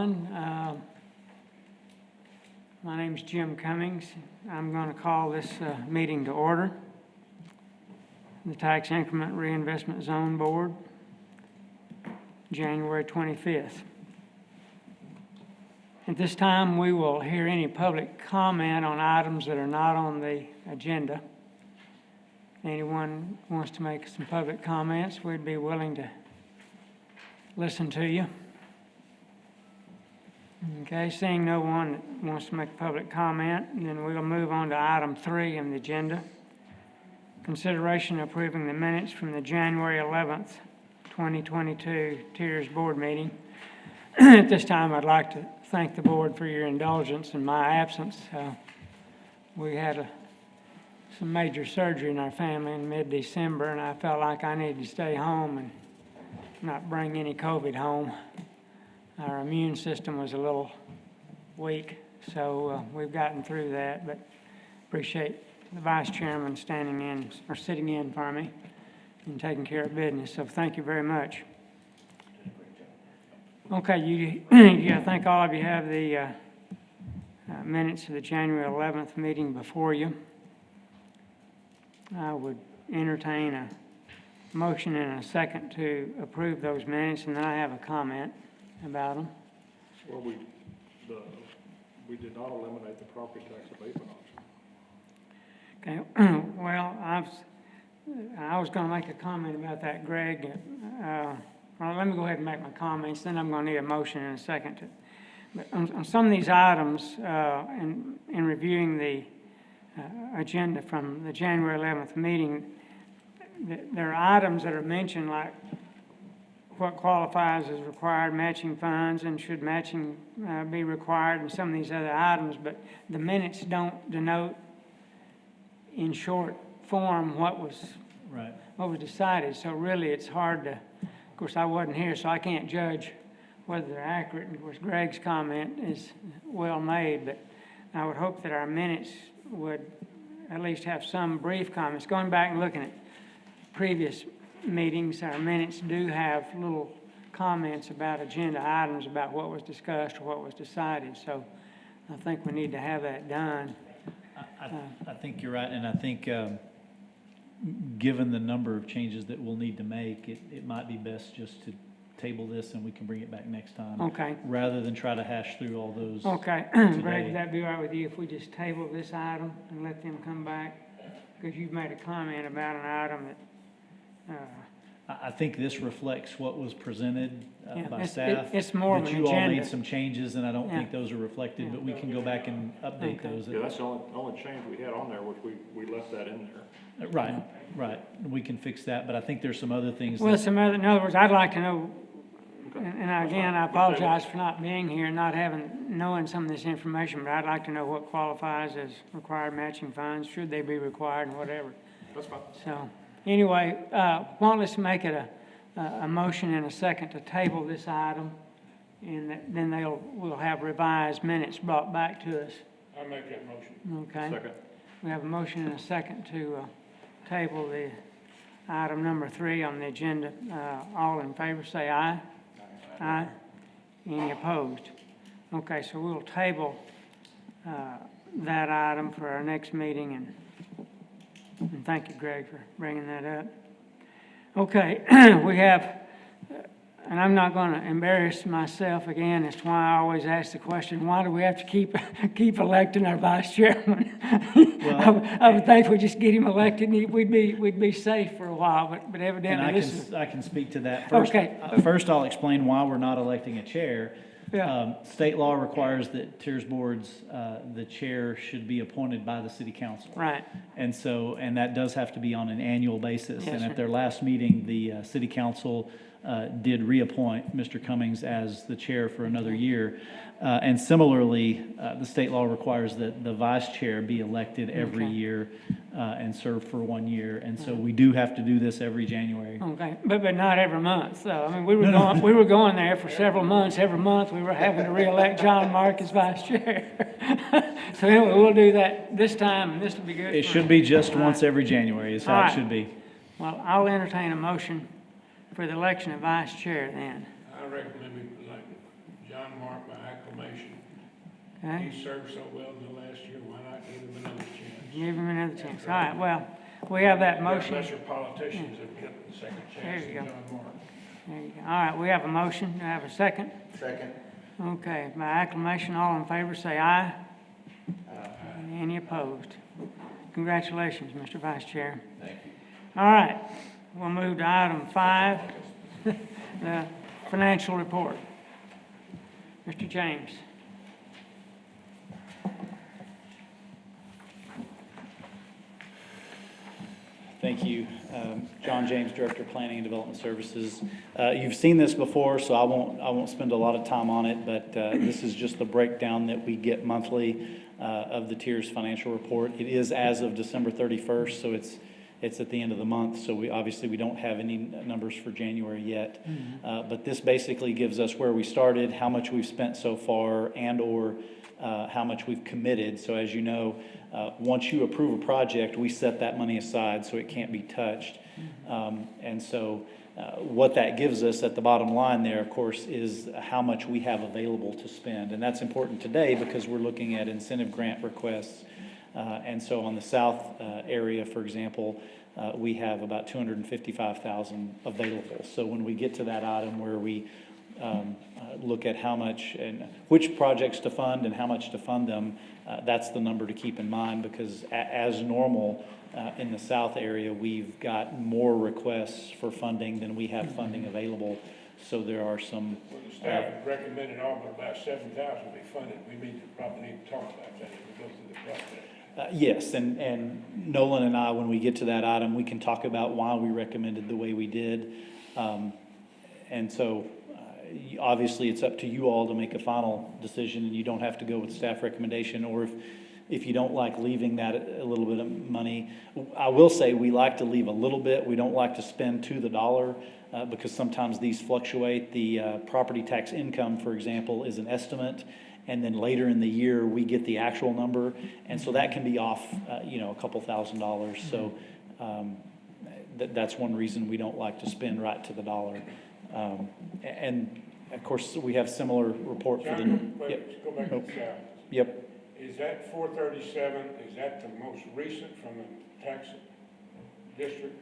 everyone. My name is Jim Cummings. I'm going to call this meeting to order. The Tax Increment Reinvestment Zone Board, January 25th. At this time, we will hear any public comment on items that are not on the agenda. Anyone wants to make some public comments, we'd be willing to listen to you. Okay, seeing no one that wants to make a public comment, then we'll move on to item 3 on the agenda. Consideration of approving the minutes from the January 11th, 2022 TIRZ Board meeting. At this time, I'd like to thank the board for your indulgence in my absence. We had some major surgery in our family in mid-December, and I felt like I needed to stay home and not bring any COVID home. Our immune system was a little weak, so we've gotten through that, but appreciate the vice chairman sitting in for me and taking care of business, so thank you very much. Okay, I think all of you have the minutes of the January 11th meeting before you. I would entertain a motion and a second to approve those minutes, and then I have a comment about them. Well, we did not eliminate the property tax abatement option. Okay, well, I was going to make a comment about that, Greg. Well, let me go ahead and make my comments, then I'm going to need a motion and a second. But on some of these items, in reviewing the agenda from the January 11th meeting, there are items that are mentioned like what qualifies as required matching funds and should matching be required and some of these other items, but the minutes don't denote in short form what was decided. So really it's hard to, of course I wasn't here, so I can't judge whether they're accurate. And of course Greg's comment is well made, but I would hope that our minutes would at least have some brief comments. Going back and looking at previous meetings, our minutes do have little comments about agenda items, about what was discussed or what was decided. So I think we need to have that done. I think you're right, and I think given the number of changes that we'll need to make, it might be best just to table this and we can bring it back next time. Okay. Rather than try to hash through all those. Okay. Greg, would that be all right with you if we just table this item and let them come back? Because you've made a comment about an item that I think this reflects what was presented by staff. It's more of an agenda. You all made some changes, and I don't think those are reflected, but we can go back and update those. Yeah, that's the only change we had on there, which we left that in there. Right. We can fix that, but I think there's some other things. Well, in other words, I'd like to know, and again, I apologize for not being here and not knowing some of this information, but I'd like to know what qualifies as required matching funds, should they be required, and whatever. That's fine. So. Anyway, let's make it a motion and a second to table this item, and then we'll have revised minutes brought back to us. I make that motion. Okay. Second. We have a motion and a second to table the item number 3 on the agenda. All in favor say aye. Aye. Any opposed? Okay, so we'll table that item for our next meeting, and thank you, Greg, for bringing that up. Okay, we have, and I'm not going to embarrass myself again. That's why I always ask the question, why do we have to keep electing our vice chairman? Well, I would think if we just get him elected, we'd be safe for a while, but evidently I can speak to that first. Okay. First, I'll explain why we're not electing a chair. Yeah. State law requires that TIRZ boards, the chair should be appointed by the city council. Right. And that does have to be on an annual basis. Yes, and at their last meeting, the city council did reappoint Mr. Cummings as the chair for another year. And similarly, the state law requires that the vice chair be elected every year and serve for 1 year. And so we do have to do this every January. Okay, but not every month. So, I mean, we were going there for several months. Every month we were having to reelect John Mark as vice chair. So anyway, we'll do that this time, and this will be good. It should be just once every January is how it should be. Well, I'll entertain a motion for the election of vice chair then. I recommend we elect John Mark by acclamation. Okay? He served so well in the last year, why not give him another chance? Give him another chance. All right, well, we have that motion. Lesser politicians have get the second There chance you than go. John Mark. There you go. All right, we have a motion. Do I have a second? Second. Okay, by acclamation, all in favor, say aye. Any opposed? Congratulations, Mr. Vice Chair. Thank you. All right, we'll move to item 5, the financial report. Mr. James. Thank you. John James, Director of Planning and Development Services. You've seen this before, so I won't spend a lot of time on it, but this is just the breakdown that we get monthly of the TIRZ financial report. It is as of December 31st, so it's at the end of the month, so we don't have any numbers for January yet. But this basically gives us where we started, how much we've spent so far, and/or how much we've committed. So as you know, once you approve a project, we set that money aside so it can't be touched. And so what that gives us at the bottom line there, of course, is how much we have available to spend. And that's important today because we're looking at incentive grant requests. And so on the south area, for example, we have about $255,000 available. So when we get to that item where we look at how much and which projects to fund and how much to fund them, that's the number to keep in mind, because as normal in the south area, we've got more requests for funding than we have funding available. So there are some. Well, the staff has recommended all but about 7,000 be funded. We probably need to talk about that as we go through the process. Yes, and Nolan and I, when we get to that item, we can talk about why we recommended the way we did. And so obviously it's up to you all to make a final decision, and you don't have to go with staff recommendation, or if you don't like leaving that a little bit of money. I will say we like to leave a little bit. We don't like to spend to the dollar because sometimes these fluctuate. The property tax income, for example, is an estimate, and then later in the year we get the actual number, and so that can be off a couple $1,000s. So that's one reason we don't like to spend right to the dollar. And of course, we have similar report for the. John, wait, Yep. let's go back to the south. Yep. Is that 437, is that the most recent from the tax district?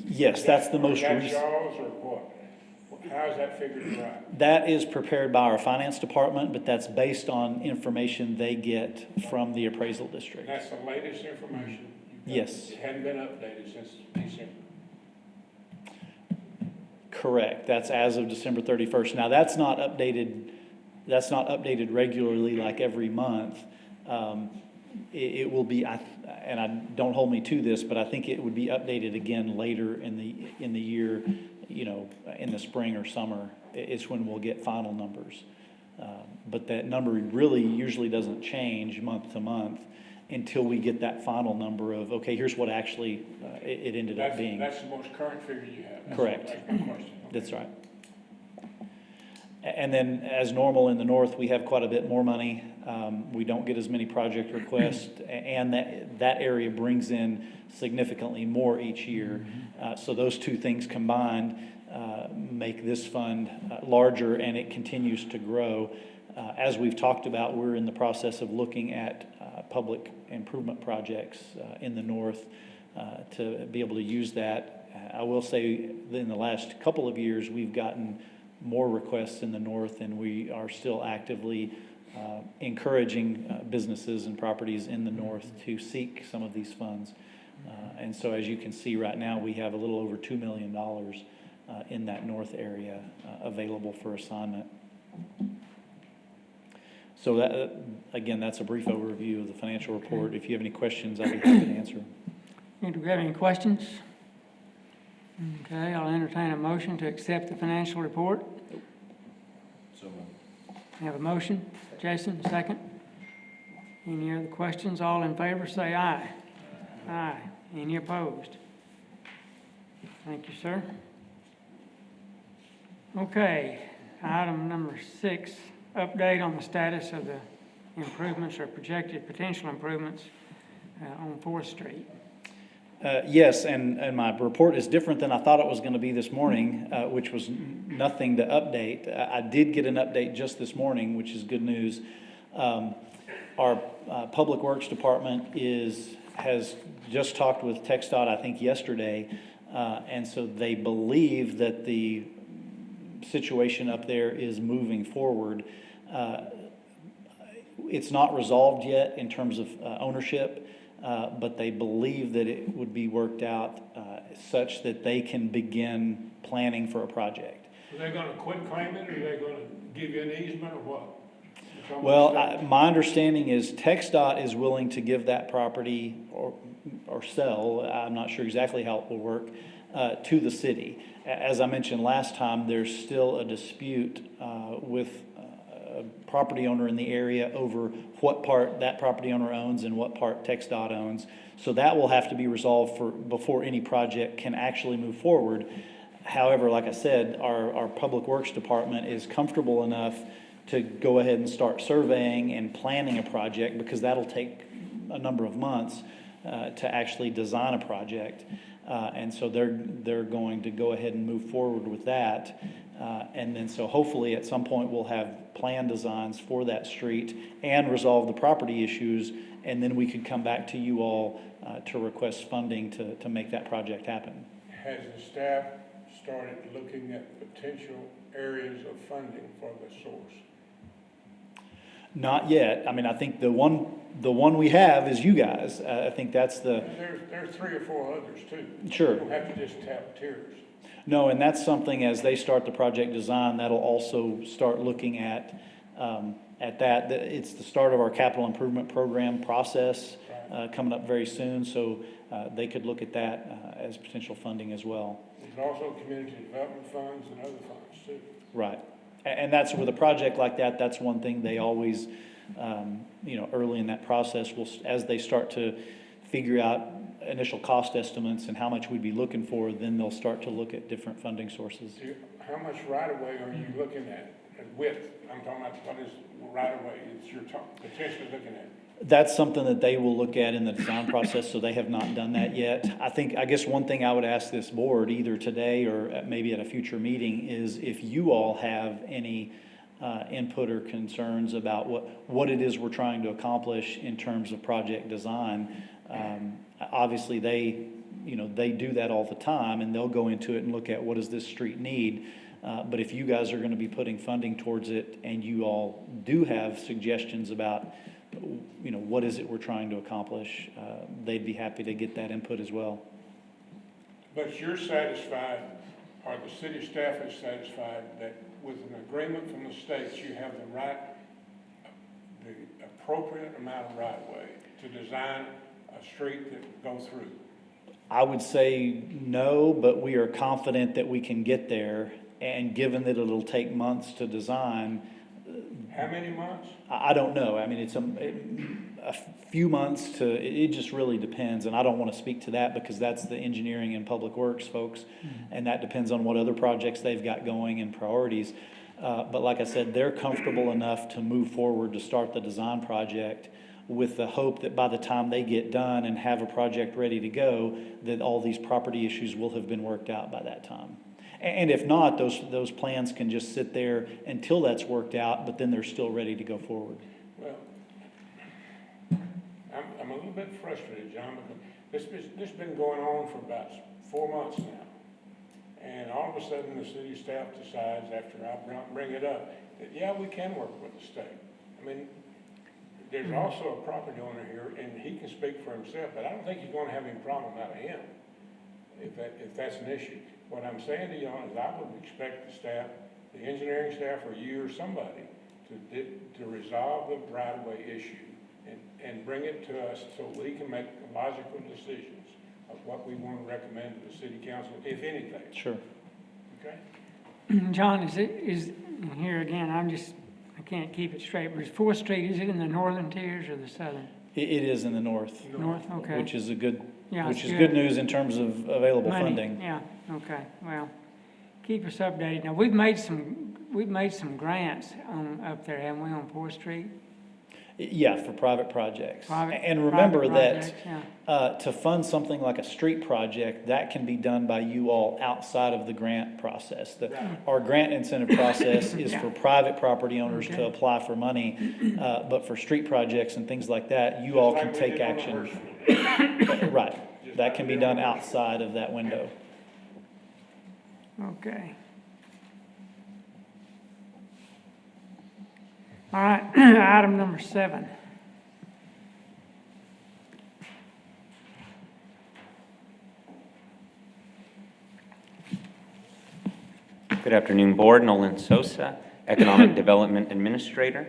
Yes, that's the most Is that recent. Shaw's or what? How is that figured right? That is prepared by our finance department, but that's based on information they get from the appraisal district. That's the latest information? you've got? Yes. It hadn't been updated since December? Correct. That's as of December 31st. Now, that's not updated regularly like every month. It will be, and don't hold me to this, but I think it would be updated again later in the year, in the spring or summer. It's when we'll get final numbers. But that number really usually doesn't change month to month until we get that final number of, okay, here's what actually it ended up being. That's the most current figure you have? Correct. That's my question. Okay. That's right. And then, as normal in the north, we have quite a bit more money. We don't get as many project requests, and that area brings in significantly more each year. So those two things combined make this fund larger, and it continues to grow. As we've talked about, we're in the process of looking at public improvement projects in the north to be able to use that. I will say that in the last couple of years, we've gotten more requests in the north, and we are still actively encouraging businesses and properties in the north to seek some of these funds. And so as you can see right now, we have a little over $2 million in that north area available for assignment. So that, again, that's a brief overview of the financial report. If you have any questions, I'd be happy to answer them. Do we have any questions? Okay, I'll entertain a motion to accept the financial report. So moved. We have a motion. Jason, second. Any other questions? All in favor, say aye. Aye. Any opposed? Thank you, sir. Okay, item number 6, update on the status of the improvements or projected potential improvements on 4th Street. Yes, and my report is different than I thought it was going to be this morning, which was nothing to update. I did get an update just this morning, which is good news. Our Public Works Department has just talked with TxDOT, I think, yesterday, and so they believe that the situation up there is moving forward. It's not resolved yet in terms of ownership. But they believe that it would be worked out such that they can begin planning for a project. Are they gonna quit claiming, or are they gonna give you an easement, or what? Well, my understanding is TxDOT is willing to give that property or sell, I'm not sure exactly how it will work, to the city. As I mentioned last time, there's still a dispute with a property owner in the area over what part that property owner owns and what part TxDOT owns. So that will have to be resolved before any project can actually move forward. However, like I said, our Public Works Department is comfortable enough to go ahead and start surveying and planning a project, because that'll take a number of months to actually design a project. And so they're going to go ahead and move forward with that. And then so hopefully at some point we'll have plan designs for that street and resolve the property issues, and then we could come back to you all to request funding to make that project happen. Has the staff started looking at potential areas of funding for the source? Not yet. I mean, I think the one we have is you guys. I think that's the... There's 3 or 4 others too. Sure. You don't have to just tap TIRZ. No, and that's something, as they start the project design, that'll also start looking at that. It's the start of our capital improvement program process coming up very soon, so they could look at that as potential funding as well. There's also community development funds and other funds too. Right. And that's with a project like that, that's one thing they always, early in that process, as they start to figure out initial cost estimates and how much we'd be looking for, then they'll start to look at different funding sources. How much right-of-way are you looking at width? I'm talking about what is right-of-way that you're potentially looking at. That's something that they will look at in the design process, so they have not done that yet. I guess one thing I would ask this board, either today or maybe at a future meeting, is if you all have any input or concerns about what it is we're trying to accomplish in terms of project design. Obviously, they do that all the time, and they'll go into it and look at what does this street need. But if you guys are going to be putting funding towards it, and you all do have suggestions about what is it we're trying to accomplish, they'd be happy to get that input as well. But you're satisfied, or the city staff is satisfied, that with an agreement from the states, you have the appropriate amount of right-of-way to design a street that goes through? I would say no, but we are confident that we can get there. And given that it'll take months to design. How many months? I don't know. I mean, it's a few months to, it just really depends. And I don't want to speak to that because that's the engineering and public works folks. Mm-hmm. And that depends on what other projects they've got going and priorities. But like I said, they're comfortable enough to move forward to start the design project with the hope that by the time they get done and have a project ready to go, that all these property issues will have been worked out by that time. And if not, those plans can just sit there until that's worked out, but then they're still ready to go forward. Well, I'm a little bit frustrated, John, because this has been going on for about 4 months now. And all of a sudden, the city staff decides, after I bring it up, that, yeah, we can work with the state. I mean, there's also a property owner here, and he can speak for himself, but I don't think you're going to have any problem out of him if that's an issue. What I'm saying to you is I would expect the staff, the engineering staff, or you or somebody to resolve the right-of-way issue and bring it to us so we can make logical decisions of what we want to recommend to the city council, if anything. Sure. Okay? John, is here again, I can't keep it straight, but is 4th Street, is it in the northern tiers or the southern? It is in the north. North, okay. Which is good good news in terms of available money. funding. Yeah, okay, well, keep us updated. Now, we've made some grants up there, haven't we, on 4th Street? Yeah, for private projects. Private- And remember private that, projects, to fund something like a street project, that can be done by you all outside of the grant process. Our grant incentive process is for private property owners to Okay. apply for money, but for street projects and things like that, you all can take action. Right, that can be done outside of that window. Okay. All right, item number 7. Good afternoon, Board. Nolan Sosa, Economic Development Administrator.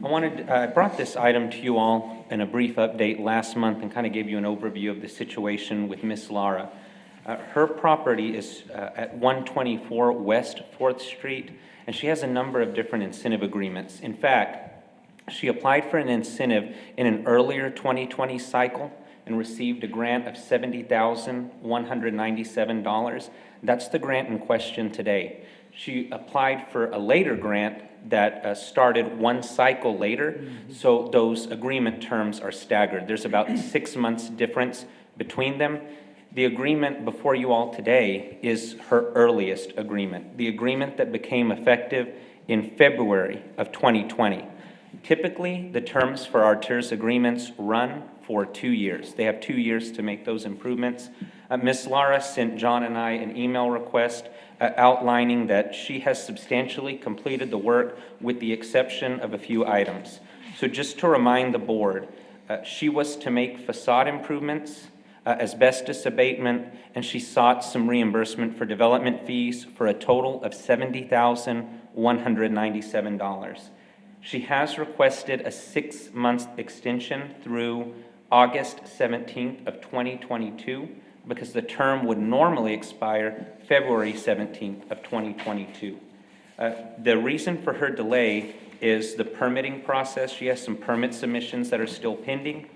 I brought this item to you all in a brief update last month and kind of gave you an overview of the situation with Miss Lara. Her property is at 124 West 4th Street, and she has a number of different incentive agreements. In fact, she applied for an incentive in an earlier 2020 cycle and received a grant of $70,197. That's the grant in question today. She applied for a later grant that started one cycle later, so those agreement terms are staggered. There's about 6 months difference between them. The agreement before you all today is her earliest agreement, the agreement that became effective in February of 2020. Typically, the terms for our TIRZ agreements run for 2 years. They have 2 years to make those improvements. Ms. Lara sent John and I an email request outlining that she has substantially completed the work with the exception of a few items. So just to remind the board, she was to make facade improvements, asbestos abatement, and she sought some reimbursement for development fees for a total of $70,197. She has requested a 6-month extension through August 17th of 2022 because the term would normally expire February 17th of 2022. The reason for her delay is the permitting process. She has some permit submissions that are still pending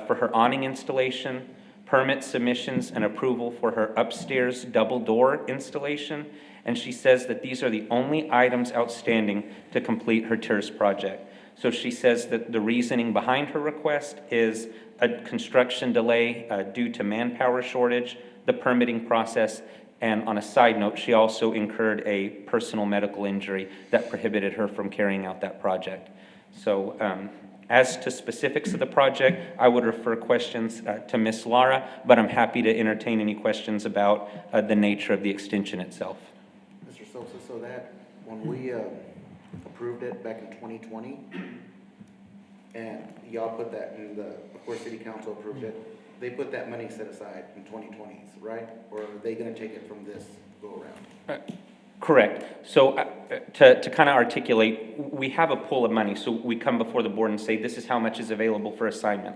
for her awning installation, permit submissions and approval for her upstairs double door installation, and she says that these are the only items outstanding to complete her TIRZ project. So she says that the reasoning behind her request is a construction delay due to manpower shortage, the permitting process, and on a side note, she also incurred a personal medical injury that prohibited her from carrying out that project. So as to specifics of the project, I would refer questions to Ms. Lara, but I'm happy to entertain any questions about the nature of the extension itself. Mr. Sosa, so that, when we approved it back in 2020, and y'all put that in the, of course, City Council approved it, they put that money set aside in 2020s, right? Or are they gonna take it from this go-around? Correct. So to kind of articulate, we have a pool of money. So we come before the board and say, this is how much is available for assignment.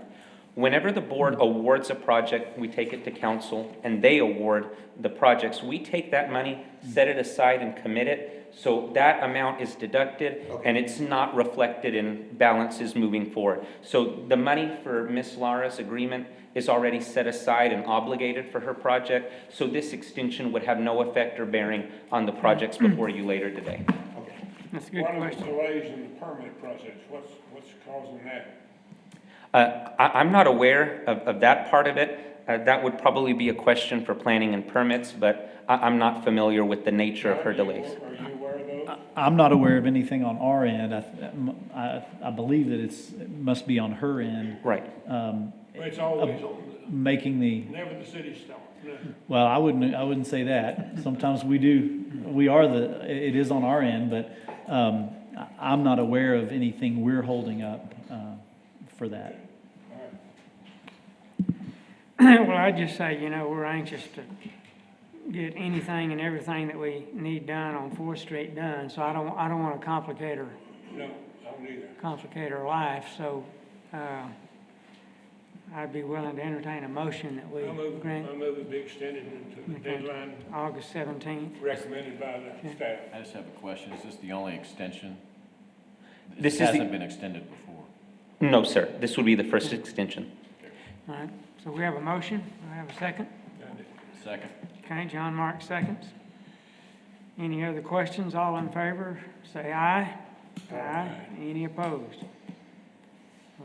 Whenever the board awards a project, we take it to council and they award the projects. We take that money, set it aside and commit it. So that amount is deducted and it's not reflected in balances moving forward. So the money for Ms. Lara's agreement is already set aside and obligated for her project. So this extension would have no effect or bearing on the projects before you later today. Okay. That's a good What are the question. delays in the permit process? What's causing that? I'm not aware of that part of it. That would probably be a question for planning and permits, but I'm not familiar with the nature of her delays. Are you aware of those? I'm not aware of anything on our end. I believe that it must be on her end. Right. It's always on, Making the, never the city stuff. No. well, I wouldn't say that. Sometimes it is on our end, but I'm not aware of anything we're holding up for that. Well, I'd just say, we're anxious to get anything and everything that we need done on 4th Street done, so I don't want to complicate her No, I don't either. life, so I'd be willing to entertain a motion that we I move grant it be extended into the deadline August 17th. recommended by the staff. I just have a question. Is this the only extension? This This is the- hasn't been extended before. No, sir. This would be the first extension. All right, so we have a motion, we have a second. Second. Okay, John Mark seconds. Any other questions? All in favor, say aye. Aye. Any opposed?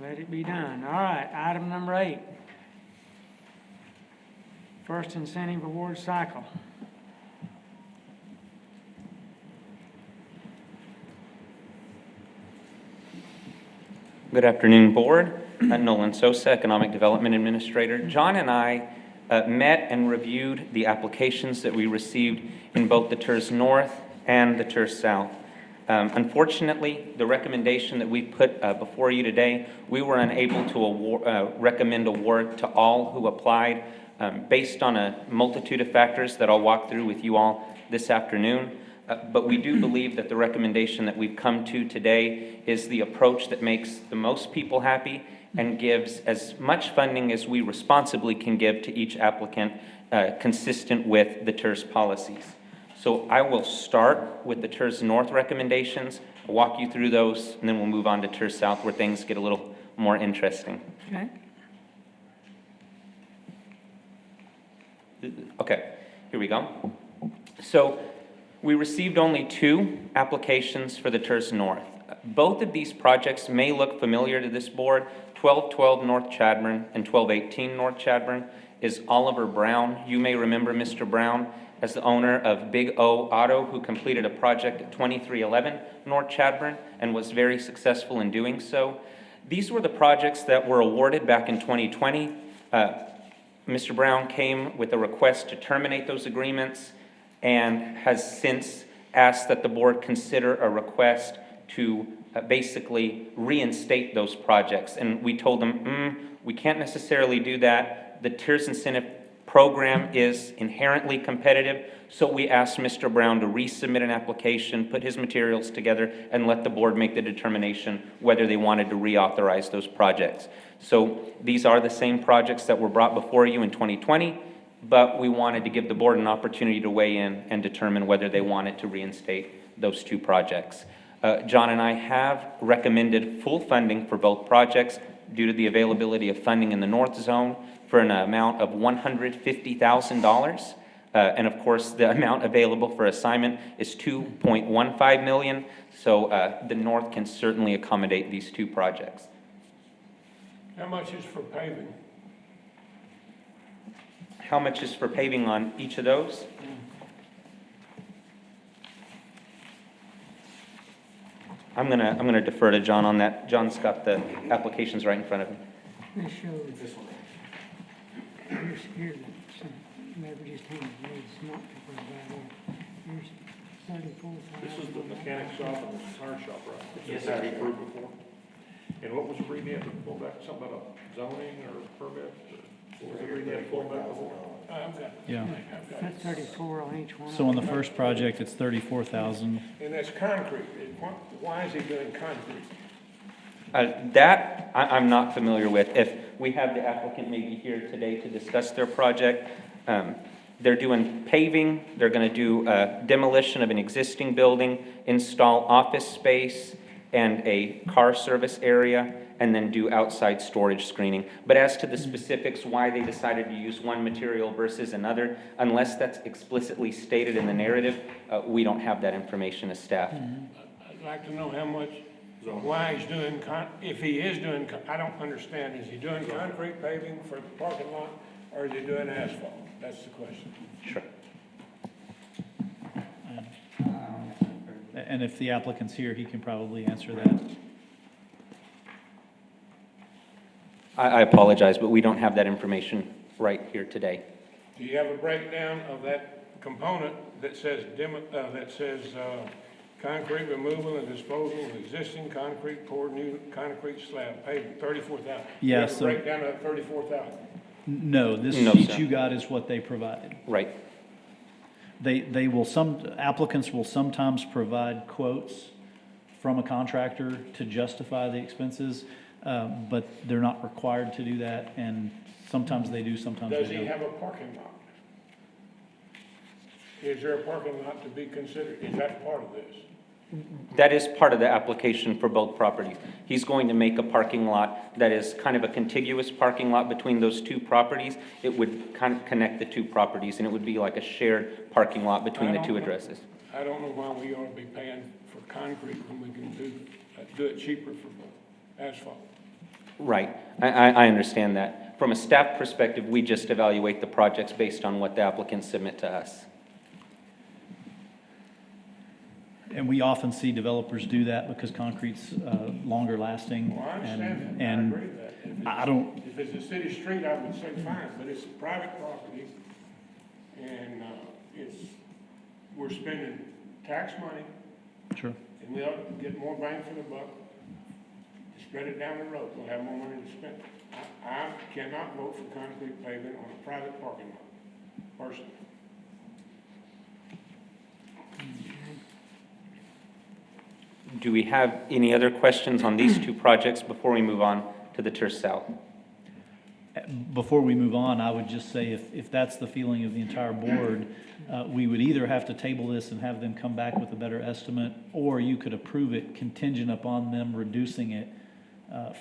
let it be done. All right, item number 8. First incentive award cycle. Good afternoon, Board. Nolan Sosa, Economic Development Administrator. John and I met and reviewed the applications that we received in both the TIRZ North and the TIRZ South. Unfortunately, the recommendation that we put before you today, we were unable to recommend award to all who applied based on a multitude of factors that I'll walk through with you all this afternoon. But we do believe that the recommendation that we've come to today is the approach that makes the most people happy and gives as much funding as we responsibly can give to each applicant consistent with the TIRZ policies. So I will start with the TIRZ North recommendations, I'll walk you through those, and then we'll move on to TIRZ South where things get a little more interesting. Okay. Okay, here we go. So we received only 2 applications for the TIRZ North. Both of these projects may look familiar to this board. 1212 North Chadbourn and 1218 North Chadbourn is Oliver Brown. You may remember Mr. Brown as the owner of Big O Auto, who completed a project at 2311 North Chadbourn and was very successful in doing so. These were the projects that were awarded back in 2020. Mr. Brown came with a request to terminate those agreements and has since asked that the board consider a request to basically reinstate those projects. And we told them, we can't necessarily do that. The TIRZ incentive program is inherently competitive, so we asked Mr. Brown to resubmit an application, put his materials together, and let the board make the determination whether they wanted to reauthorize those projects. So these are the same projects that were brought before you in 2020, but we wanted to give the board an opportunity to weigh in and determine whether they wanted to reinstate those 2 projects. John and I have recommended full funding for both projects due to the availability of funding in the North Zone for an amount of $150,000. And of course, the amount available for assignment is $2.15 million. So the North can certainly accommodate these 2 projects. How much is for paving? How much is for paving on each of those? I'm gonna defer to John on that. John's got the applications right in front of him. This shows this one. Here's maybe just hand me it's not to provide. Here's 34,000. This is the mechanic shop and the tire shop, right? Yes, That sir. we approved before. And what was the reading, you had to pull back, something about a zoning or permit? What was the reading you had to pull back before? Yeah. That's 34 on each one. So on the first project, it's 34,000. And that's concrete. Why is he doing concrete? That I'm not familiar with. If we have the applicant maybe here today to discuss their project, they're doing paving, they're going to do demolition of an existing building, install office space and a car service area, and then do outside storage screening. But as to the specifics, why they decided to use one material versus another, unless that's explicitly stated in the narrative, we don't have that information as staff. I'd like to know how much, why he's doing, if he is doing, I don't understand, is he doing concrete paving for the parking lot, or is he doing asphalt? That's the question. Sure. And if the applicant's here, he can probably answer that. I I apologize, but we don't have that information right here today. Do you have a breakdown of that component that says, concrete removal and disposal of existing concrete, poured new concrete slab, paving, 34,000? Yeah, You have a so- breakdown of that 34,000? No, this No, sheet sir. you got is what they provided. Right. They will, applicants will sometimes provide quotes from a contractor to justify the expenses, but they're not required to do that, and sometimes they do, sometimes Does they he don't. have a parking lot? Is there a parking lot to be considered? Is that part of this? That is part of the application for both properties. He's going to make a parking lot that is kind of a contiguous parking lot between those 2 properties. It would kind of connect the 2 properties, and it would be like a shared parking lot between the 2 addresses. I don't know why we ought to be paying for concrete when we can do it cheaper for asphalt. Right, I understand that. From a staff perspective, we just evaluate the projects based on what the applicants submit to us. And we often see developers do that because concrete's longer lasting. Well, I understand that, I and agree with that. If it's- I don't, If it's a city street, I would say fine, but it's private property, and, we're spending tax money, sure. and we ought to get more bang for the buck. Spread it down the road, we'll have more money to spend. I cannot vote for concrete pavement on a private parking lot, personally. Do we have any other questions on these two projects before we move on to the TIRZ South? Before we move on, I would just say if that's the feeling of the entire board, we would either have to table this and have them come back with a better estimate, or you could approve it contingent upon them reducing it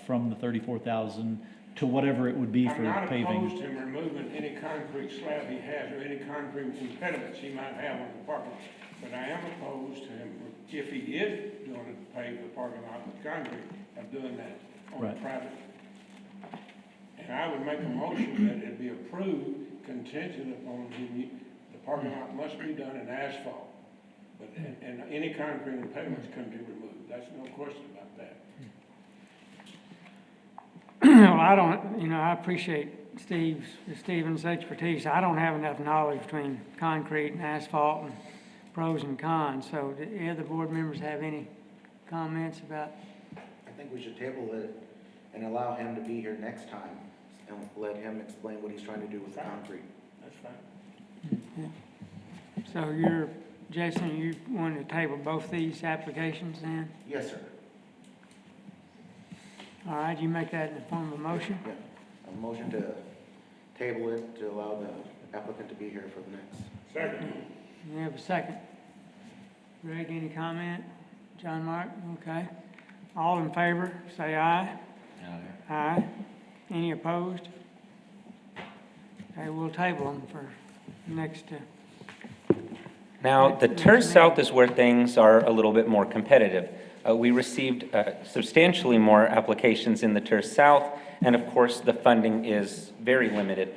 from the 34,000 to whatever it would be for I'm not paving. opposed to him removing any concrete slab he has or any concrete impediments he might have on the parking lot. But I am opposed to him, if he is going to pave the parking lot with concrete, of doing that on Right. private. And I would make a motion that it be approved contingent upon the parking lot must be done in asphalt. But, and any concrete impediments can be removed. That's no question about that. Well, I don't, I appreciate Stephen's expertise. I don't have enough knowledge between concrete and asphalt and pros and cons. So do any other board members have any comments about? I think we should table it and allow him to be here next time and let him explain what he's trying to do with the concrete. That's fine. So Jason, you want to table both these applications then? Yes, sir. All right, you make that in the form of a motion? Yeah. A motion to table it to allow the applicant to be here for the next. Second. You have a second. Greg, any comment? John Mark, okay. All in favor, say aye. Aye. Any opposed? Okay, we'll table them for next, Now, the TIRZ South is where things are a little bit more competitive. We received substantially more applications in the TIRZ South, and of course, the funding is very limited.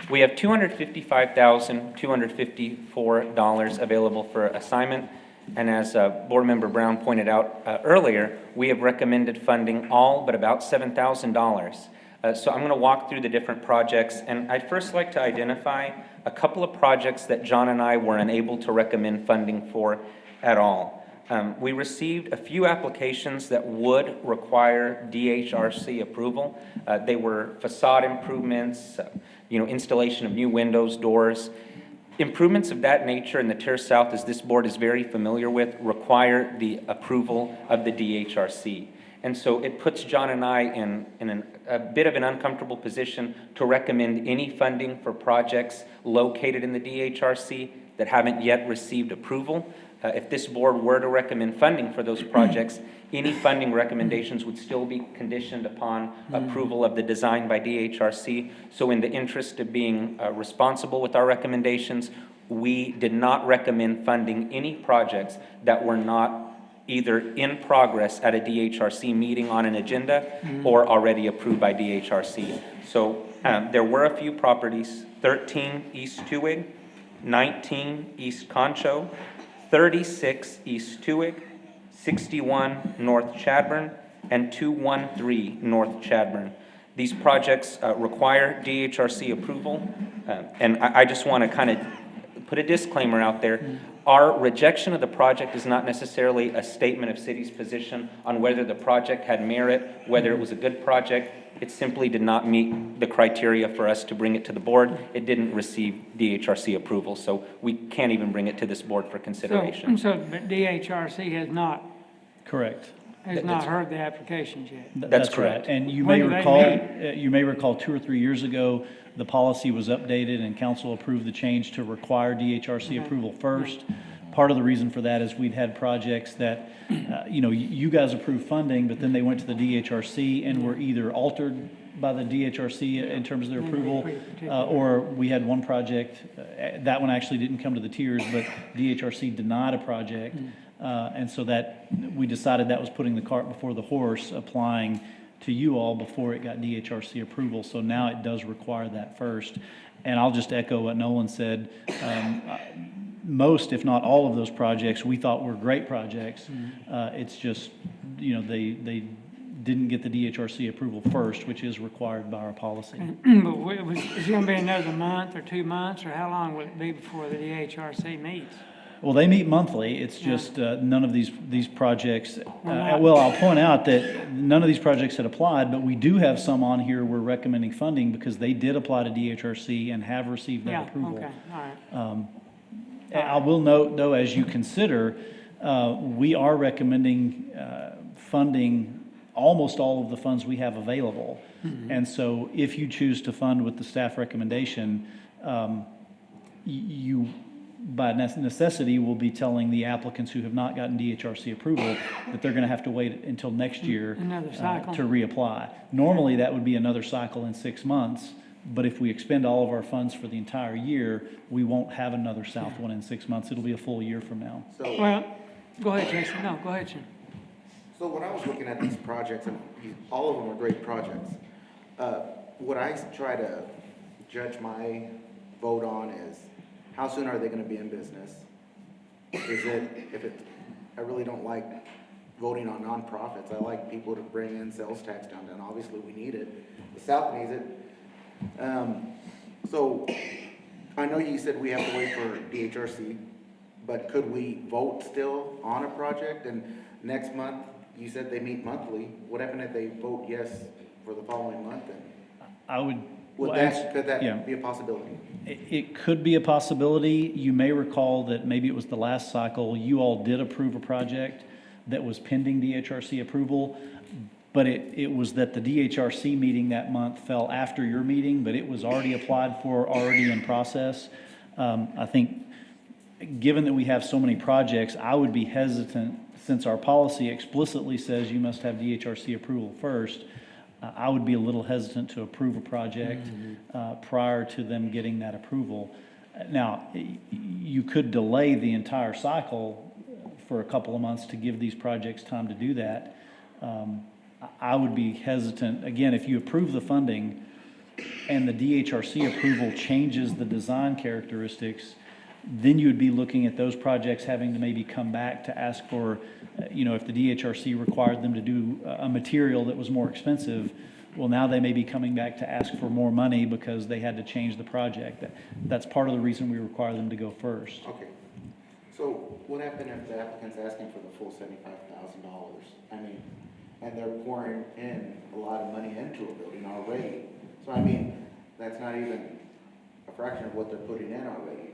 We have $255,254 available for assignment, and as Board Member Brown pointed out earlier, we have recommended funding all but about $7,000. So I'm going to walk through the different projects, and I'd first like to identify a couple of projects that John and I were unable to recommend funding for at all. We received a few applications that would require DHRC approval. They were facade improvements, installation of new windows, doors. Improvements of that nature in the TIRZ South, as this board is very familiar with, require the approval of the DHRC. And so it puts John and I in a bit of an uncomfortable position to recommend any funding for projects located in the DHRC that haven't yet received approval. If this board were to recommend funding for those projects, any funding recommendations would still be conditioned upon approval of the design by DHRC. So in the interest of being responsible with our recommendations, we did not recommend funding any projects that were not either in progress at a DHRC meeting on an agenda or already approved by DHRC. So there were a few properties: 13 East Tuig, 19 East Concho, 36 East Tuig, 61 North Chadburn, and 213 North Chadburn. These projects require DHRC approval, and I just want to kind of put a disclaimer out there. Our rejection of the project is not necessarily a statement of city's position on whether the project had merit, whether it was a good project. It simply did not meet the criteria for us to bring it to the board. It didn't receive DHRC approval, so we can't even bring it to this board for consideration. But DHRC has not Correct. heard the applications yet. That's right. correct. And you When may do they recall, 2 or 3 years ago, the policy was updated and council approved the change to require DHRC approval first. Part of the reason for that is we'd had projects that, you guys approved funding, but then they went to the DHRC and were either altered by the DHRC in terms of their approval, or we had one project, that one actually didn't come to the TIRZ, but DHRC denied a project. And so that, we decided that was putting the cart before the horse, applying to you all before it got DHRC approval, so now it does require that first. And I'll just echo what Nolan said. Most, if not all of those projects, we thought were great projects. It's just, you know, they didn't get the DHRC approval first, which is required by our policy. But is it gonna be another month or 2 months, or how long will it be before the DHRC meets? Well, they meet monthly. It's just none of these projects, well, I'll point out that none of these projects had applied, but we do have some on here we're recommending funding because they did apply to DHRC and have received that approval. Okay, all right. I will note, though, as you consider, we are recommending funding almost all of the funds we have available. And so if you choose to fund with the staff recommendation, you, by necessity, will be telling the applicants who have not gotten DHRC approval that they're going to have to wait until next year Another cycle. to reapply. Normally, that would be another cycle in 6 months, but if we expend all of our funds for the entire year, we won't have another South one in 6 months. It'll be a full year from now. So, Well, go ahead, Jason. No, go ahead, Jim. so when I was looking at these projects, and all of them are great projects, what I try to judge my vote on is how soon are they gonna be in business? I really don't like voting on nonprofits. I like people to bring in sales tax downtown. Obviously, we need it. The South needs it. So I know you said we have to wait for DHRC, but could we vote still on a project? And next month, you said they meet monthly. What happened if they vote yes for the following month? And I would. could yeah. that be a possibility? It could be a possibility. You may recall that maybe it was the last cycle, you all did approve a project that was pending DHRC approval, but it was that the DHRC meeting that month fell after your meeting, but it was already applied for, already in process. I think, given that we have so many projects, I would be hesitant, since our policy explicitly says you must have DHRC approval first. I would be a little hesitant to approve a project prior to them getting that approval. Now, you could delay the entire cycle for a couple of months to give these projects time to do that. I would be hesitant, again, if you approve the funding and the DHRC approval changes the design characteristics, then you would be looking at those projects having to maybe come back to ask for, if the DHRC required them to do a material that was more expensive, well, now they may be coming back to ask for more money because they had to change the project. That's part of the reason we require them to go first. Okay. So what happened if the applicant's asking for the full $75,000? I mean, and they're pouring in a lot of money into a building already. So I mean, that's not even a fraction of what they're putting in already.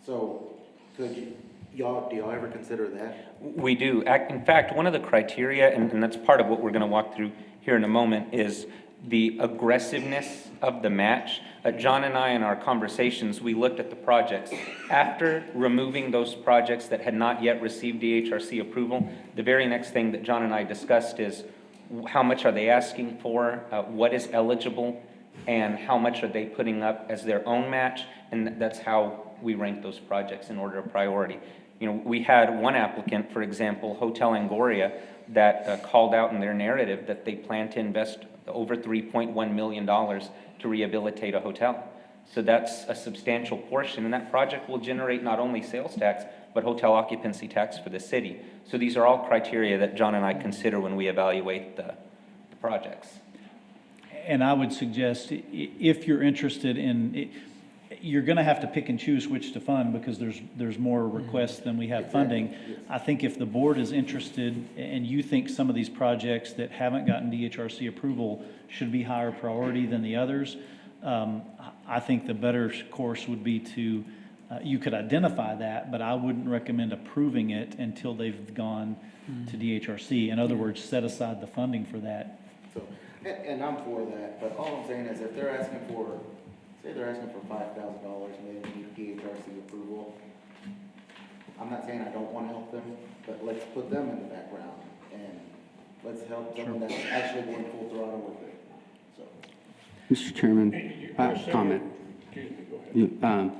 So do y'all ever consider that? We do. In fact, one of the criteria, and that's part of what we're going to walk through here in a moment, is the aggressiveness of the match. John and I, in our conversations, we looked at the projects. After removing those projects that had not yet received DHRC approval, the very next thing that John and I discussed is how much are they asking for, what is eligible, and how much are they putting up as their own match, and that's how we rank those projects in order of priority. We had one applicant, for example, Hotel Angoria, that called out in their narrative that they plan to invest over $3.1 million to rehabilitate a hotel. So that's a substantial portion, and that project will generate not only sales tax, but hotel occupancy tax for the city. So these are all criteria that John and I consider when we evaluate the projects. And I would suggest, if you're interested in it, you're going to have to pick and choose which to fund because there's more requests than we have funding. I think if the board is interested and you think some of these projects that haven't gotten DHRC approval should be higher priority than the others, I think the better course would be to, you could identify that, but I wouldn't recommend approving it until they've gone to DHRC. In other words, set aside the funding for that. So, and I'm for that, but all I'm saying is if they're asking for, say they're asking for $5,000 and they need DHRC approval, I'm not saying I don't want to help them, but let's put them in the background and let's help someone that's actually going full throttle with it. So. Mr. Chairman, comment. Excuse me, go ahead.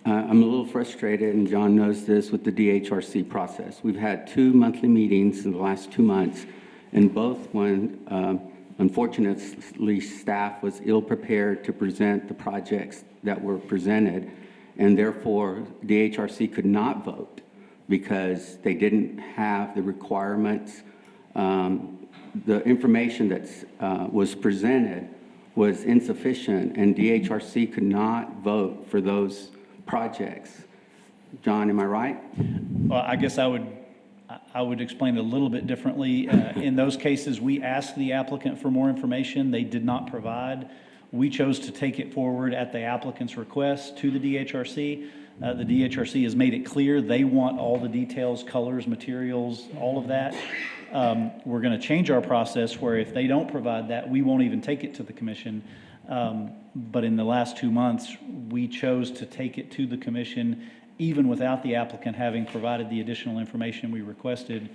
I'm a little frustrated, and John knows this, with the DHRC process. We've had 2 monthly meetings in the last 2 months, and both when Unfortunately, staff was ill-prepared to present the projects that were presented, and therefore DHRC could not vote because they didn't have the requirements. The information that was presented was insufficient, and DHRC could not vote for those projects. John, am I right? Well, I guess I would explain it a little bit differently. In those cases, we asked the applicant for more information. They did not provide. We chose to take it forward at the applicant's request to the DHRC. The DHRC has made it clear they want all the details, colors, materials, all of that. We're going to change our process where if they don't provide that, we won't even take it to the commission. But in the last 2 months, we chose to take it to the commission even without the applicant having provided the additional information we requested,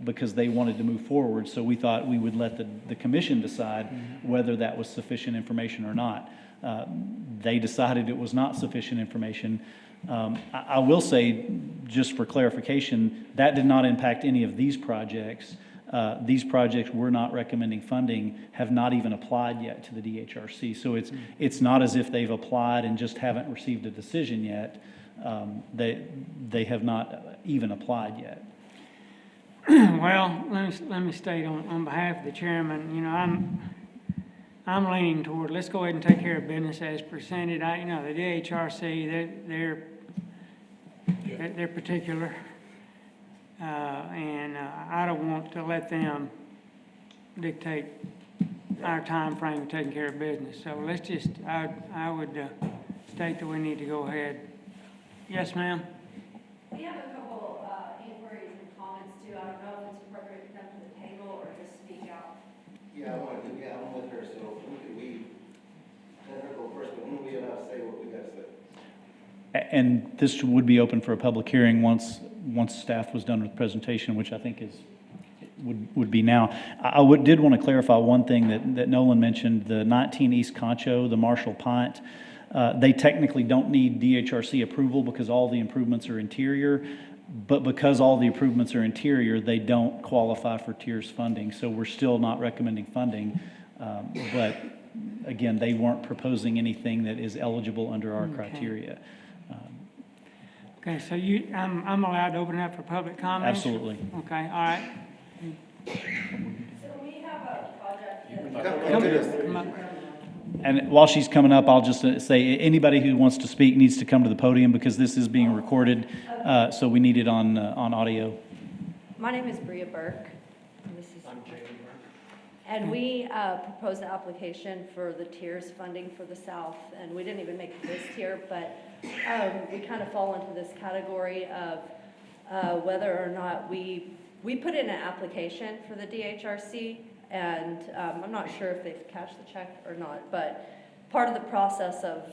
because they wanted to move forward. So we thought we would let the commission decide whether that was sufficient information or not. They decided it was not sufficient information. I will say, just for clarification, that did not impact any of these projects. These projects we're not recommending funding have not even applied yet to the DHRC. So it's not as if they've applied and just haven't received a decision yet. They have not even applied yet. Well, let me state on behalf of the chairman, you know, I'm leaning toward, let's go ahead and take care of business as presented. You know, the DHRC, they're particular, and I don't want to let them dictate our time frame of taking care of business. So let's just, I would state that we need to go ahead. Yes, ma'am? We have a couple inquiries and comments too. I don't know if it's appropriate to come to the table or just speak out. Yeah, I'm with her, so we let her go first, but when we allowed to say what we got to say? And this would be open for a public hearing once staff was done with the presentation, which I think would be now. I did want to clarify one thing that Nolan mentioned, the 19 East Concho, the Marshall Pint. They technically don't need DHRC approval because all the improvements are interior, but because all the improvements are interior, they don't qualify for TIRZ funding. So we're still not recommending funding, but again, they weren't proposing anything that is eligible under our criteria. Okay, so I'm allowed to open it up for public comments? Absolutely. Okay, all right. So we have a project Come up. And while she's coming up, I'll just say anybody who wants to speak needs to come to the podium because this is being recorded, so we need it on audio. My name is Bria Burke. And this is. I'm Jamie Burke. And we proposed the application for the TIRZ funding for the South, and we didn't even make the list here, but we kind of fall into this category of whether or not we put in an application for the DHRC. And I'm not sure if they've cashed the check or not, but part of the process of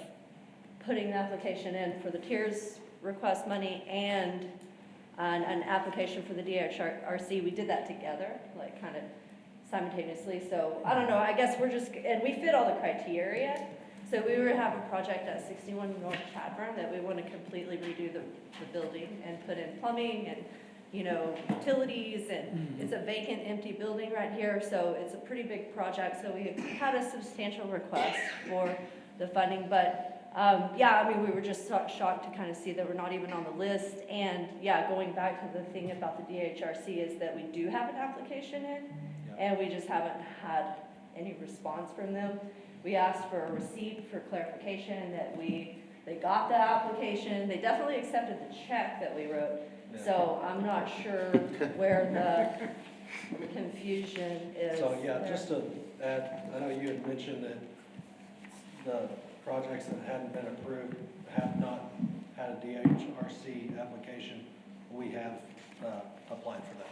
putting the application in for the TIRZ request money and an application for the DHRC, we did that together, like kind of simultaneously. So I don't know, I guess and we fit all the criteria. So we were having a project at 61 North Chadbourne that we want to completely redo the building and put in plumbing and utilities, and it's a vacant, empty building right here, so it's a pretty big project. So we had a substantial request for the funding, but yeah, I mean, we were just shocked to kind of see that we're not even on the list. And yeah, going back to the thing about the DHRC is that we do have an application in, and we just haven't had any response from them. We asked for a receipt for clarification that they got the application. They definitely accepted the check that we wrote. So I'm not sure where the confusion is. So, yeah, just to add, I know you had mentioned that the projects that hadn't been approved have not had a DHRC application. We have applied for that.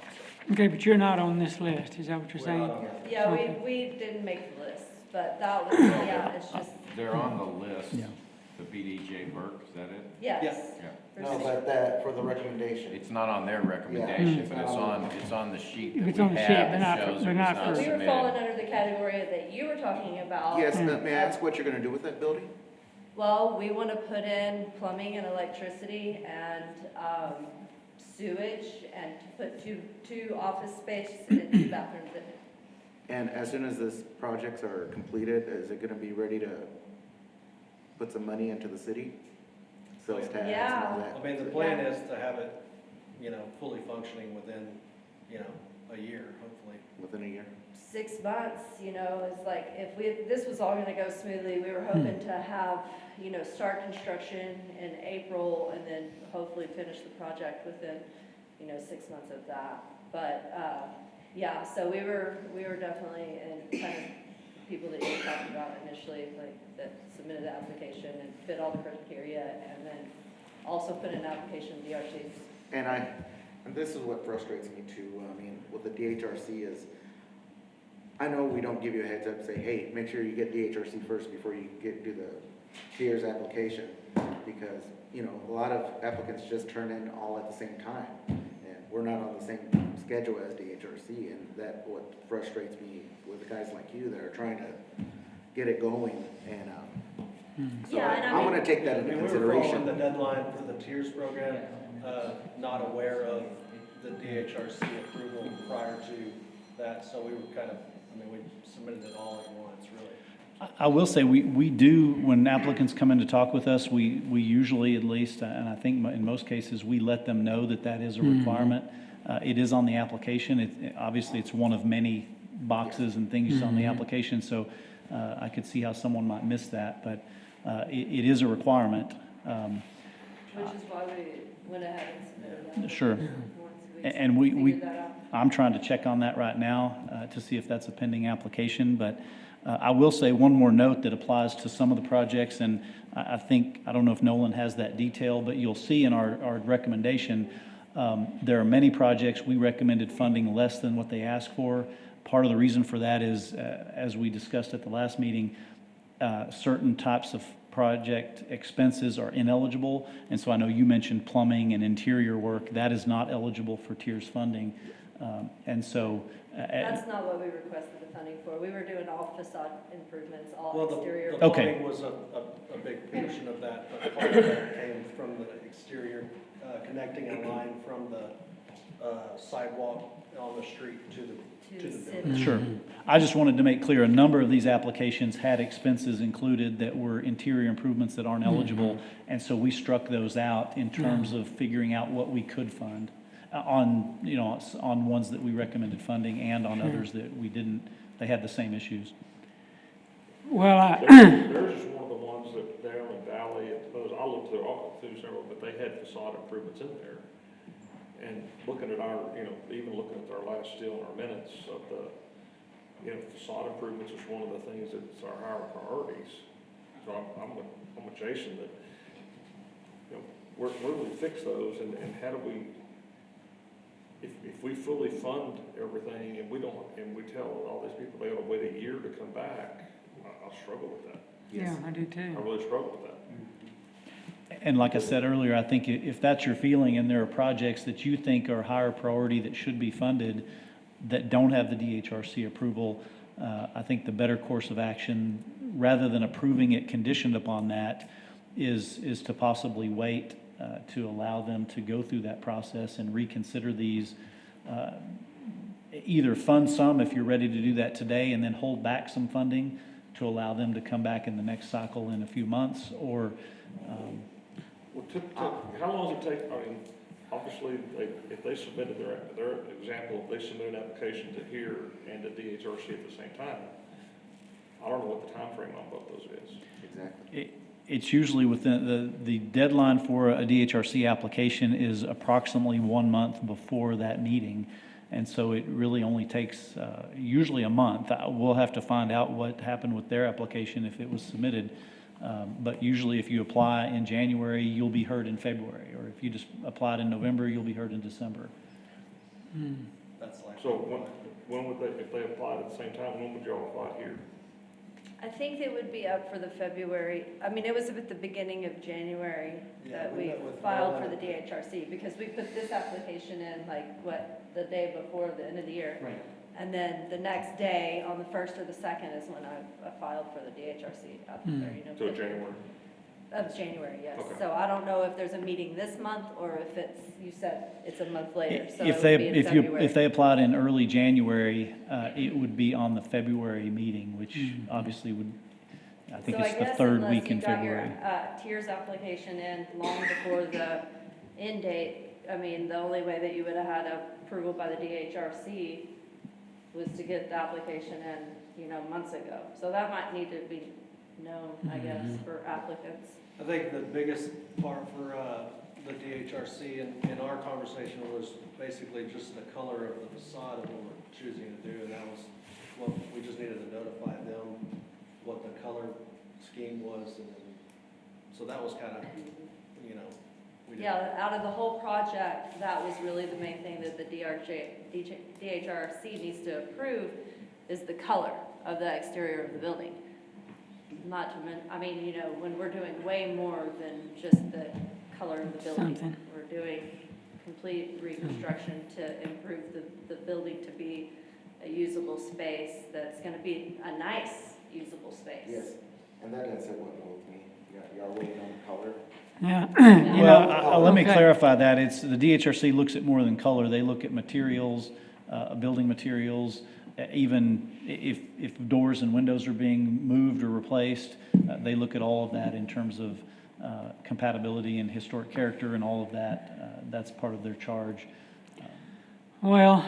So. Okay, but you're not on this list, is that what you're We're saying? not on that. Yeah, we didn't make the list, but that was, yeah, it's just, They're on the list, Yeah. the BDJ Burke, is that it? yes. Yeah. No, but that, for the recommendation. It's not on their recommendation, it's but not it's on the sheet that It's we on the sheet, have but that not- shows but it was not not for- We were falling submitted. under the category that you were talking about. Yes, may I ask what you're gonna do with that building? Well, we want to put in plumbing and electricity and sewage and to put two office space and 2 bathrooms in it. And as soon as these projects are completed, is it gonna be ready to put some money into the city? Sales tax and all Yeah. that? I mean, the plan is to have it, fully functioning within, a year, hopefully. Within a year? 6 months, is like, if this was all gonna go smoothly, we were hoping to have, start construction in April and then hopefully finish the project within, 6 months of that. But, yeah, so we were definitely in kind of people that you talked about initially, like, that submitted the application and fit all the criteria, and then also put in an application to DRC. And this is what frustrates me too, I mean, with the DHRC is, I know we don't give you a heads up, say, hey, make sure you get DHRC first before you do the TIRZ application, because, a lot of applicants just turn in all at the same time, and we're not on the same schedule as DHRC, and that what frustrates me with guys like you that are trying to get it going, and, so Yeah, and I I'm mean- gonna take that I into mean, we were following consideration. the deadline for the TIRZ program, not aware of the DHRC approval prior to that, so we were we submitted it all at once, really. I will say, we do, when applicants come in to talk with us, we usually at least, and I think in most cases, we let them know that that is a requirement. It is on the application. Obviously, it's one of many boxes and things on the application, so I could see how someone might miss that, but it is a requirement. Which is why we went ahead and submitted that. Sure. Once And we, figured that out. I'm trying to check on that right now to see if that's a pending application, but I will say one more note that applies to some of the projects, and I think, I don't know if Nolan has that detail, but you'll see in our recommendation, there are many projects we recommended funding less than what they asked for. Part of the reason for that is, as we discussed at the last meeting, certain types of project expenses are ineligible, and so I know you mentioned plumbing and interior work. That is not eligible for TIRZ funding, and so. That's not what we requested the funding for. We were doing all facade improvements, all Well, exterior. the plumbing was a big portion of that, but part of that came from the exterior, connecting a line from the sidewalk on the street to the building. Sure. I just wanted to make clear, a number of these applications had expenses included that were interior improvements that aren't eligible, and so we struck those out in terms of figuring out what we could fund on, on ones that we recommended funding and on others that we didn't. They had the same issues. Well, Theirs is one of the ones that down in Valley, I looked through several, but they had facade improvements in there. And looking at our, even looking at our last still in our minutes of the, facade improvements is one of the things that's our higher priorities. So I'm with Jason that, where do we fix those and how do we, if we fully fund everything and we don't, and we tell all these people they ought to wait a year to come back, I'll struggle with that. yeah, I do too. I really struggle with that. And like I said earlier, I think if that's your feeling and there are projects that you think are higher priority that should be funded that don't have the DHRC approval, I think the better course of action, rather than approving it conditioned upon that, is to possibly wait to allow them to go through that process and reconsider these. Either fund some if you're ready to do that today and then hold back some funding to allow them to come back in the next cycle in a few months, or Well, how long does it take, obviously, if they submitted their example, if they submit an application to here and to DHRC at the same time, I don't know what the time frame on both those is. Exactly. it's usually within, the deadline for a DHRC application is approximately 1 month before that meeting. And so it really only takes usually a month. We'll have to find out what happened with their application if it was submitted. But usually if you apply in January, you'll be heard in February. Or if you just applied in November, you'll be heard in December. That's like. So when would they, if they applied at the same time, when would y'all apply here? I think they would be up for the February, it was at the beginning of January Yeah, that we we met with filed for Marla. the DHRC, because we put this application in the day before the end of the year. Right. And then the next day, on the 1st or the 2nd, is when I filed for the DHRC. So January? Of January, yes. Okay. So I don't know if there's a meeting this month, or if it's, you said it's a month later, so If it they, would be in if you, February. if they applied in early January, it would be on the February meeting, which obviously would, I think it's the third week in February. So I guess unless you got your TIRZ application in long before the end date, I mean, the only way that you would have had approval by the DHRC was to get the application in, months ago. So that might need to be known, I guess, for applicants. I think the biggest part for the DHRC in our conversation was basically just the color of the facade of what we're choosing to do, and that was what, we just needed to notify them what the color scheme was, and then, so that was kind of, we didn't. Yeah, out of the whole project, that was really the main thing that the DHRC needs to approve, is the color of the exterior of the building. Not to when we're doing way more than just the color of the building. Something. We're doing complete reconstruction to improve the building to be a usable space that's gonna be a nice usable space. Yes, and that didn't sit well with me. Y'all waiting on the color? Yeah. Well, let me okay. clarify that. It's, the DHRC looks at more than color. They look at materials, building materials, even if doors and windows are being moved or replaced, they look at all of that in terms of compatibility and historic character and all of that. That's part of their charge. Well,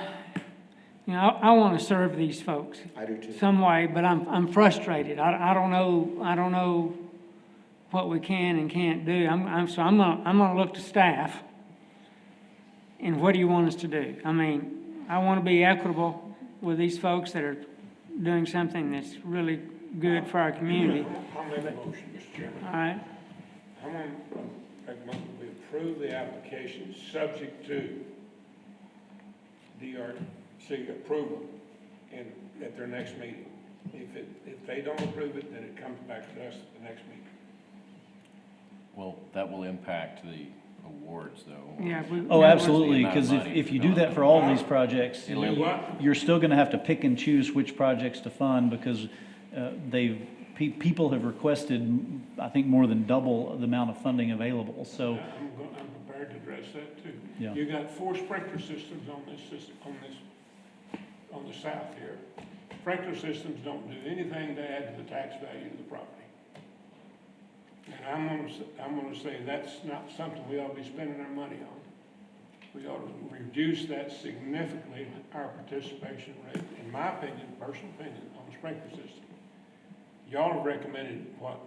I want to serve these folks I do too. some way, but I'm frustrated. I don't know what we can and can't do. So I'm gonna look to staff. And what do you want us to do? I mean, I want to be equitable with these folks that are doing something that's really good for our community. I'll make a motion, Mr. Chairman. All right? I'm going to make a motion, we approve the application subject to DRC approval at their next meeting. If they don't approve it, then it comes back to us at the next meeting. Well, that will impact the awards, though. Yeah. Oh, absolutely, amount of because money if you do that for all these projects, It'll impact- you're still gonna have to pick and choose which projects to fund, because people have requested, I think, more than double the amount of funding available, so. I'm prepared to address that too. Yeah. You got 4 sprinkler systems on the south here. Sprinkler systems don't do anything to add to the tax value of the property. And I'm gonna say that's not something we ought to be spending our money on. We ought to reduce that significantly, our participation rate, in my opinion, personal opinion, on the sprinkler system. Y'all have recommended, what,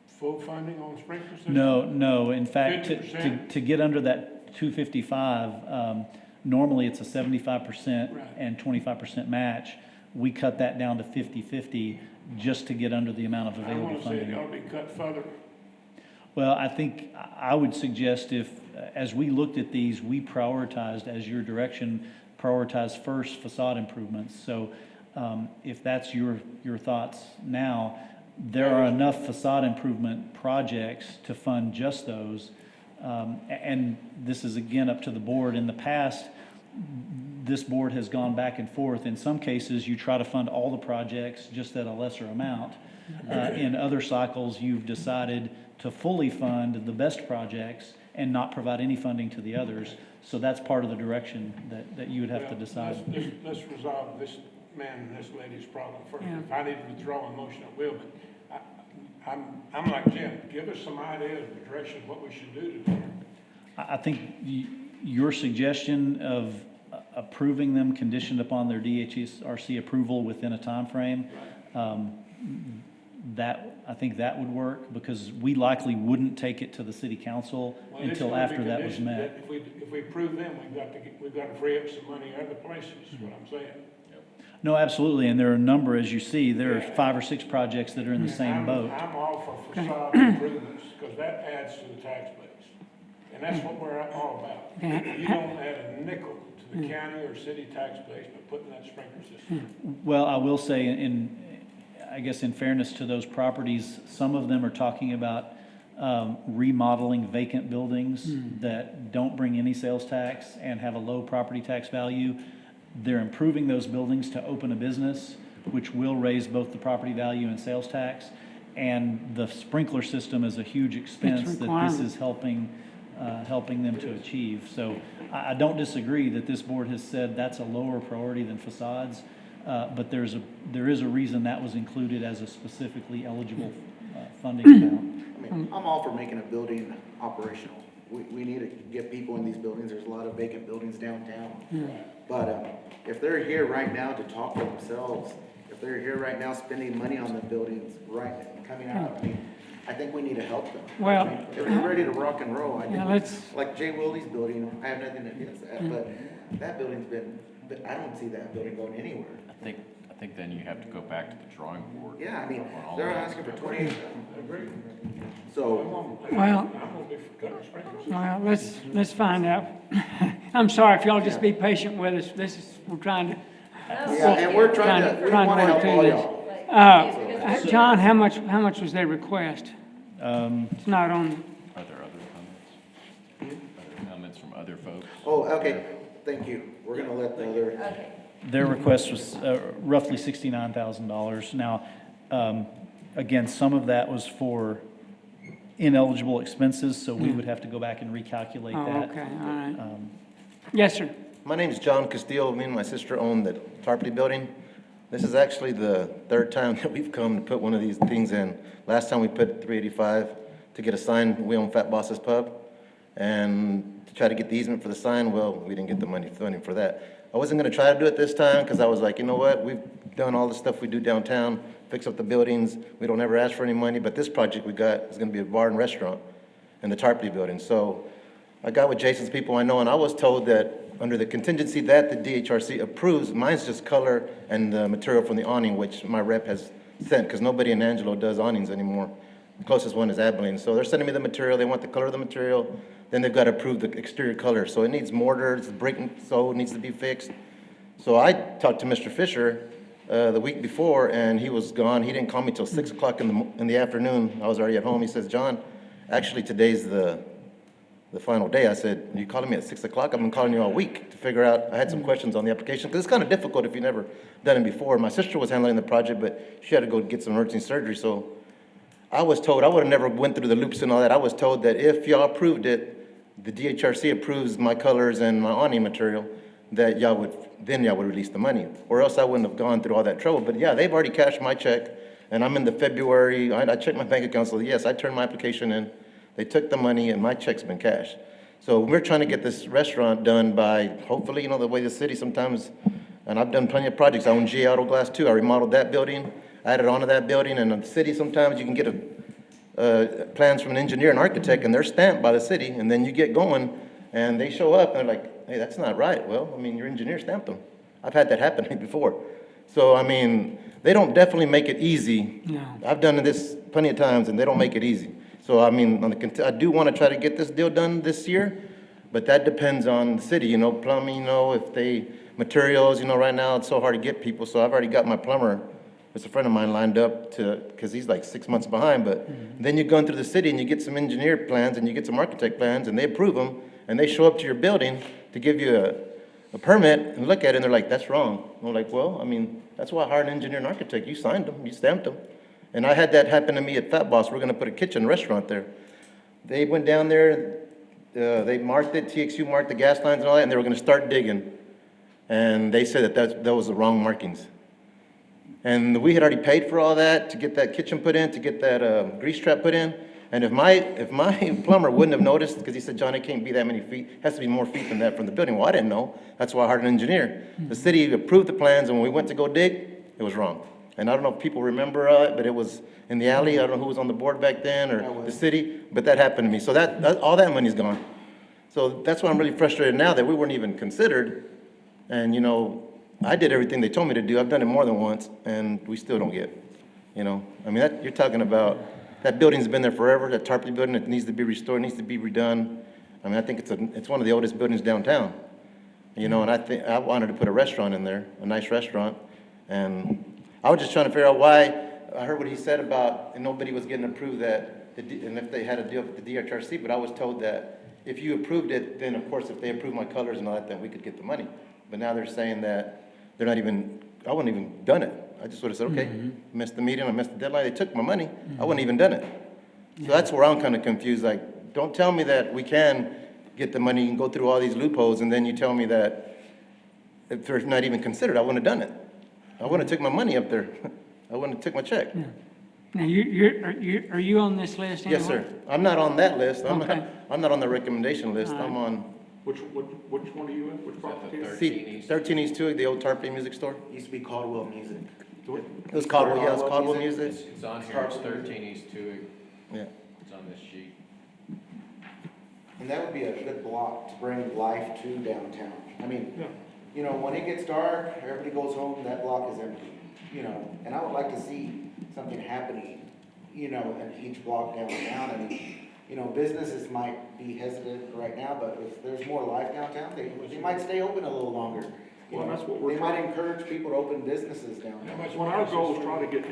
full funding on the sprinkler system? No, in fact, 50%? to get under that 255, normally it's a 75% Right. and 25% match. We cut that down to 50/50 just to get under the amount of I available wanna say it funding. ought to be cut further. Well, I think I would suggest if, as we looked at these, we prioritized, as your direction, prioritize first facade improvements. So if that's your thoughts now, there are enough facade improvement projects to fund just those. And this is again up to the board. In the past, this board has gone back and forth. In some cases, you try to fund all the projects just at a lesser amount. In other cycles, you've decided to fully fund the best projects and not provide any funding to the others. So that's part of the direction that you would have to Well, decide. Let's resolve this man and this lady's problem first. Yeah. If I need to withdraw a motion, I will, but I'm like Jim, give us some ideas of the direction of what we should do today. I think your suggestion of approving them conditioned upon their DHRC approval within a timeframe, I think that would work, because we likely wouldn't take it to the city council Well, it's until gonna be after that was conditioned met. that If we approve them, we've got to free up some money other places, is what I'm saying. No, absolutely, and there are a number, as you see, there are Yeah. 5 or 6 projects that are in the same boat. I'm all for facade improvements, because that adds to the tax base. And that's what we're all about. Okay. You don't add a nickel to the county or city tax base by putting that sprinkler system. Well, I will say, I guess in fairness to those properties, some of them are talking about remodeling vacant buildings that don't bring any sales tax and have a low property tax value. They're improving those buildings to open a business, which will raise both the property value and sales tax. and the sprinkler system is a huge expense that this requirement. is helping them to achieve. So I don't disagree that this board has said that's a lower priority than facades, but there is a reason that was included as a specifically eligible funding amount. I mean, I'm all for making a building operational. We need to get people in these buildings. There's a lot of vacant buildings downtown. But if they're here right now to talk for themselves, if they're here right now spending money on the buildings, coming out, I mean, I think we need to help them. Well, I mean, if they're ready to rock and roll, I yeah, think, like Jay Willie's building, I have nothing against that, but that building's but I don't see that building going anywhere. I think then you have to go back to the drawing board. Yeah, I mean, on all they're that. asking for 28. Agreed. So, well, I'm gonna be for gutter sprinklers. well, let's find out. I'm sorry, if y'all just be patient with us. We're trying to, yeah, and we're trying to, we trying to want to work help through all this. y'all. John, how much was their request? It's not on, Are there other comments? Other comments from other folks? Oh, okay, thank you. We're gonna let the other. Okay. Their request was roughly $69,000. Now, again, some of that was for ineligible expenses, so we would have to go back and recalculate oh, that. okay, all right. Yes, sir. My name's John Castillo. Me and my sister own the Tarpley building. This is actually the third time that we've come to put one of these things in. Last time we put 385 to get a sign. We own Fat Boss's Pub. And to try to get the easement for the sign, well, we didn't get the money funding for that. I wasn't going to try to do it this time because I was like, you know what? We've done all the stuff we do downtown, fix up the buildings. We don't ever ask for any money. But this project we got is going to be a bar and restaurant in the Tarpley building. So I got with Jason's people I know, and I was told that under the contingency that the DHRC approves, mine's just color and the material from the awning, which my rep has sent, because nobody in Angelo does awnings anymore. The closest one is Abilene. So they're sending me the material. They want the color of the material. Then they've got to approve the exterior color. So it needs mortar, it's breaking, so it needs to be fixed. So I talked to Mr. Fisher the week before, and he was gone. He didn't call me till 6 o'clock in the afternoon. I was already at home. He says, John, actually today's the final day. I said, you calling me at 6 o'clock? I've been calling you all week to figure out. I had some questions on the application, because it's kind of difficult if you've never done it before. My sister was handling the project, but she had to go get some emergency surgery. So I was told, I would have never went through the loops and all that. I was told that if y'all approved it, the DHRC approves my colors and my awning material, that y'all would release the money, or else I wouldn't have gone through all that trouble. But yeah, they've already cashed my check, and I'm in the February, I checked my bank account, so yes, I turned my application in. They took the money, and my check's been cashed. So we're trying to get this restaurant done by, hopefully, you know, the way the city sometimes, and I've done plenty of projects. I own G Auto Glass too. I remodeled that building, added onto that building, and the city sometimes you can get plans from an engineer and architect, and they're stamped by the city, and then you get going, and they show up, and they're like, hey, that's not right. Well, I mean, your engineer stamped them. I've had that happen to me before. So, I mean, they don't definitely make it easy. No. I've done this plenty of times, and they don't make it easy. So, I mean, I do want to try to get this deal done this year, but that depends on the city, you know, plumbing, you know, materials, you know, right now it's so hard to get people, so I've already got my plumber, it's a friend of mine, lined up because he's like 6 months behind, but then you're going through the city and you get some engineer plans and you get some architect plans, and they approve them, and they show up to your building to give you a permit and look at it, and they're like, that's wrong. And I'm like, well, I mean, that's why I hired an engineer and architect. You signed them, you stamped them. And I had that happen to me at Fat Boss. We're going to put a kitchen restaurant there. They went down there, they marked it, TXU marked the gas lines and all that, and they were going to start digging. And they said that was the wrong markings. And we had already paid for all that to get that kitchen put in, to get that grease trap put in. And if my plumber wouldn't have noticed, because he said, John, it can't be that many feet. It has to be more feet than that from the building. Well, I didn't know. That's why I hired an engineer. The city approved the plans, and when we went to go dig, it was wrong. And I don't know if people remember it, but it was in the alley. I don't know who was on the board back then, or the city, but that happened to me. So all that money's gone. So that's why I'm really frustrated now that we weren't even considered. And, you know, I did everything they told me to do. I've done it more than once, and we still don't get, you know. I mean, you're talking about, that building's been there forever, that Tarpley building. It needs to be restored, needs to be redone. I mean, I think it's one of the oldest buildings downtown, you know, and I wanted to put a restaurant in there, a nice restaurant. And I was just trying to figure out why. I heard what he said about, and nobody was getting approved and if they had a deal with the DHRC, but I was told that if you approved it, then of course, if they approved my colors and all that, then we could get the money. But now they're saying that they're not even, I wouldn't even done it. I just would've said, okay, missed the meeting, I missed the deadline, they took my money, I wouldn't even done it. So that's where I'm kinda confused, like, don't tell me that we can get the money and go through all these loopholes, and then you tell me that if they're not even considered, I wouldn't have done it. I wouldn't have took my money up there, I wouldn't have took my check. Now, are you on this list anyway? Yes, sir. I'm not on that list, Okay. I'm not on the recommendation list, I'm on Which one are you in? Which property? the C, 13 East 2, the old Tarpley Music Store. Used to be Caldwell Music. It was Caldwell, yeah, it was Caldwell Music. It's on here, it's 13 East 2, Yeah. it's on this sheet. And that would be a good block to bring life to downtown. I mean, Yeah. you know, when it gets dark, everybody goes home, that block is empty, you know, and I would like to see something happening, you know, in each block downtown. I mean, you know, businesses might be hesitant right now, but if there's more life downtown, they might stay open a little longer. You Well, know, that's what we're they might trying- encourage people to open businesses How downtown. much Well, money our is goal this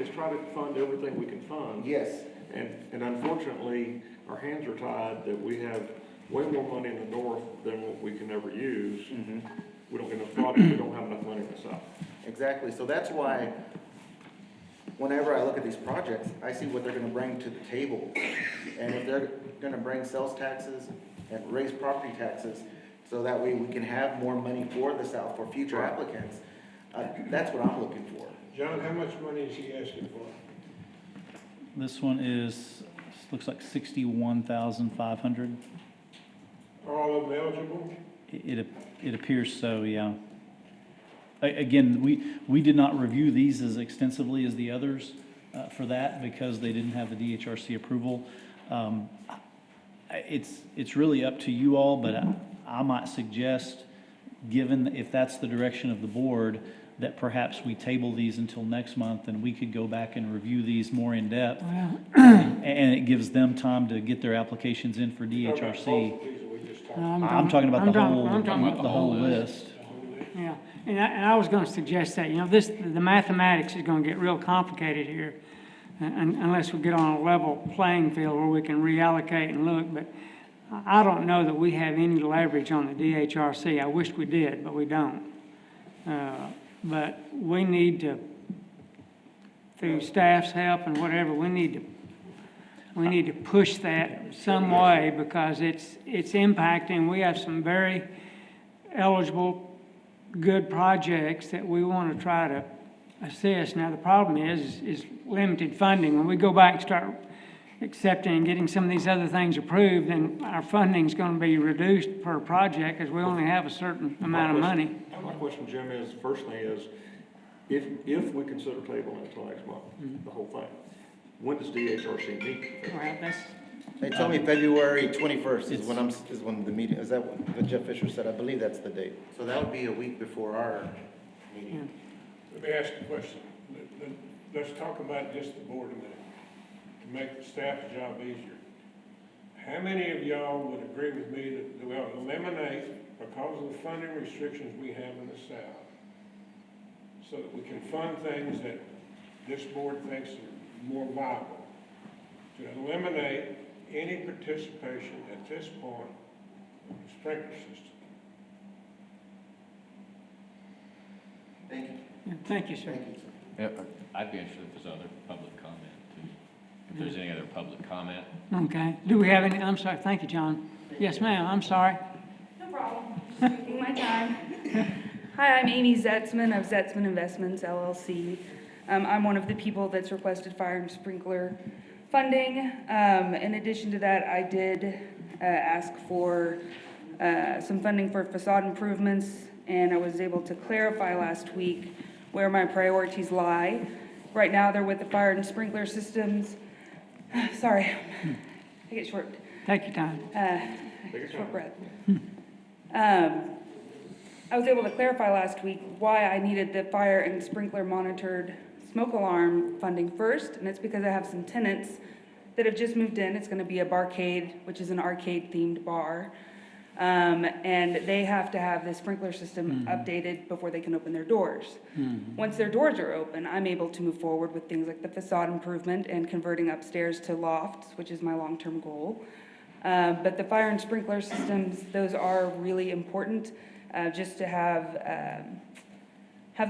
is try to fund everything we can fund. Yes, And unfortunately, our hands are tied that we have way more money in the north than what we can ever use. We don't get enough projects, we don't have enough money in the south. exactly. So that's why, whenever I look at these projects, I see what they're gonna bring to the table. And if they're gonna bring sales taxes and raise property taxes, so that way we can have more money for the South, for future Right. applicants, that's what I'm looking for. John, how much money is he asking for? This one is, looks like 61,500. Are all of them eligible? It appears so, yeah. Again, we did not review these as extensively as the others for that because they didn't have the DHRC approval. It's really up to you all, but I might suggest, given if that's the direction of the board, that perhaps we table these until next month and we could go back and review these more in depth. Well, And it gives them time to get their applications in for Talking about DHRC. both of these, or we just talking I'm talking about the whole, I'm talking about the whole list. the whole list? Yeah, and I was gonna suggest that, you know, the mathematics is gonna get real complicated here, unless we get on a level playing field where we can reallocate and look, but I don't know that we have any leverage on the DHRC. I wish we did, but we don't. But we need to, through staff's help and whatever, we need to push that some way because it's impacting. We have some very eligible, good projects that we want to try to assist. Now, the problem is limited funding. When we go back and start accepting and getting some of these other things approved, then our funding's going to be reduced per project because we only have a certain amount of money. My question, Jim, is, first thing is, if we consider tabling until next month, the whole thing, when does DHRC meet? Well, that's, They told me February 21st is when the meeting, is that what Jeff Fisher said? I believe that's the date. So that would be a week before our meeting. Let me ask a question. Let's talk about just the board a minute, to make the staff's job easier. How many of y'all would agree with me that we'll eliminate, because of the funding restrictions we have in the South, so that we can fund things that this board thinks are more viable, to eliminate any participation at this point in the sprinkler system? Thank you. yeah, thank you, sir. Thank you, sir. Yeah, I'd be interested if there's other public comment too. If there's any other public comment. Okay. Do we have any, I'm sorry, thank you, John. Yes, ma'am, I'm sorry. No problem. Just taking my time. Hi, I'm Amy Zetzman of Zetzman Investments LLC. I'm one of the people that's requested fire and sprinkler funding. In addition to that, I did ask for some funding for facade improvements, and I was able to clarify last week where my priorities lie. Right now, they're with the fire and sprinkler systems. Sorry, I get short. Take your time. Short breath. I was able to clarify last week why I needed the fire and sprinkler monitored smoke alarm funding first, and it's because I have some tenants that have just moved in. It's gonna be a barcade, which is an arcade-themed bar. And they have to have the sprinkler system updated before they can open their doors. Once their doors are open, I'm able to move forward with things like the facade improvement and converting upstairs to lofts, which is my long-term goal. But the fire and sprinkler systems, those are really important, just to have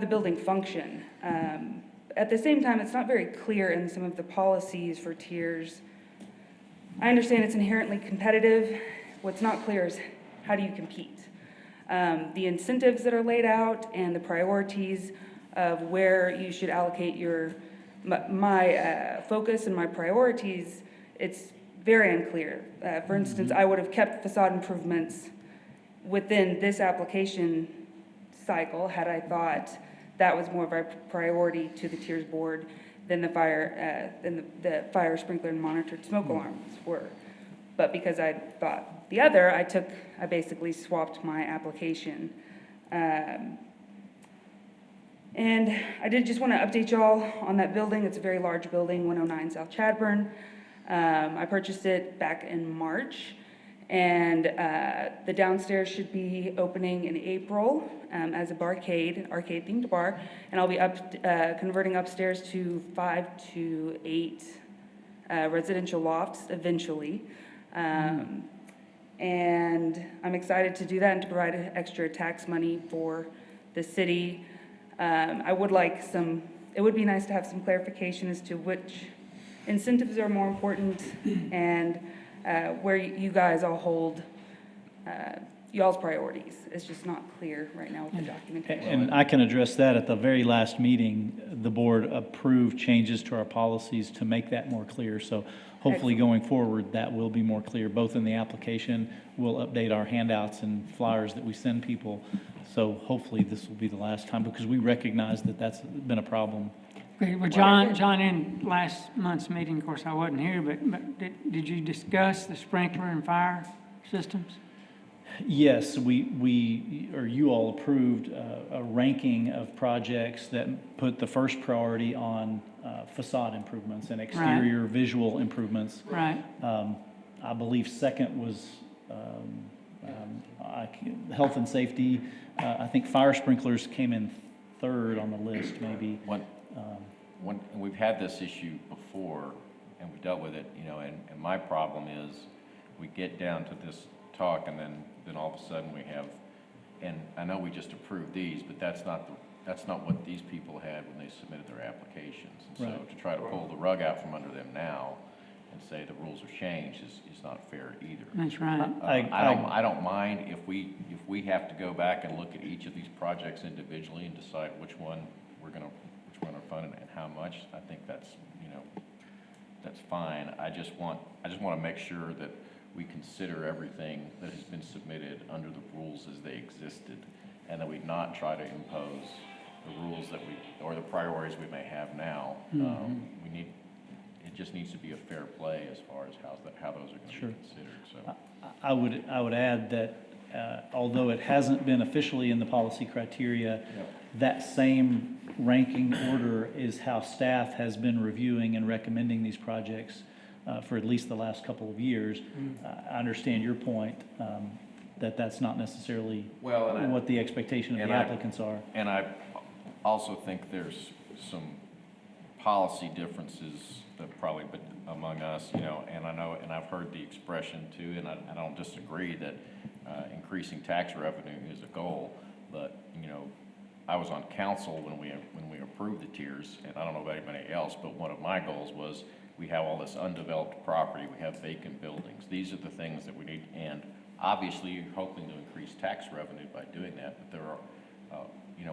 the building function. At the same time, it's not very clear in some of the policies for tiers. I understand it's inherently competitive. What's not clear is how do you compete? The incentives that are laid out and the priorities of where you should allocate my focus and my priorities, it's very unclear. For instance, I would have kept facade improvements within this application cycle had I thought that was more of a priority to the TIRZ board than the fire sprinkler and monitored smoke alarms were. But because I thought the other, I basically swapped my application. And I did just want to update y'all on that building. It's a very large building, 109 South Chadburn. I purchased it back in March, and the downstairs should be opening in April as a arcade-themed bar, and I'll be converting upstairs to 5 to 8 residential lofts eventually. And I'm excited to do that and to provide extra tax money for the city. It would be nice to have some clarification as to which incentives are more important and where you guys all hold y'all's priorities. It's just not clear right now with the documentation. And I can address that. At the very last meeting, the board approved changes to our policies to make that more clear. So hopefully going forward, that will be more clear, both in the application. We'll update our handouts and flyers that we send people. So hopefully this will be the last time, because we recognize that that's been a problem. Okay, well, John, in last month's meeting, of course, I wasn't here, but did you discuss the sprinkler and fire systems? Yes, you all approved a ranking of projects that put the first priority on facade improvements and exterior visual improvements. Right. I believe second was health and safety. I think fire sprinklers came in third on the list, maybe. We've had this issue before, and we dealt with it, and my problem is we get down to this talk, and then all of a sudden we have, and I know we just approved these, but that's not what these people had when they submitted their applications. And so to try to pull the rug out from under them now and say the rules have changed is not fair either. That's right. I don't mind if we have to go back and look at each of these projects individually and decide which one we're going to fund and how much. I think that's fine. I just want to make sure that we consider everything that has been submitted under the rules as they existed, and that we not try to impose the rules or the priorities we may have now. It just needs to be a fair play as far as how those are going to be considered. So I would add that although it hasn't been officially in the policy criteria, that same ranking order is how staff has been reviewing and recommending these projects for at least the last couple of years. I understand your point that that's not necessarily what the expectation of the applicants are. And I also think there's some policy differences that probably among us, and I know, and I've heard the expression too, and I don't disagree that increasing tax revenue is a goal, but I was on council when we approved the tiers, and I don't know about anybody else, but one of my goals was we have all this undeveloped property, we have vacant buildings. These are the things that we need, and obviously you're hoping to increase tax revenue by doing that, but there are,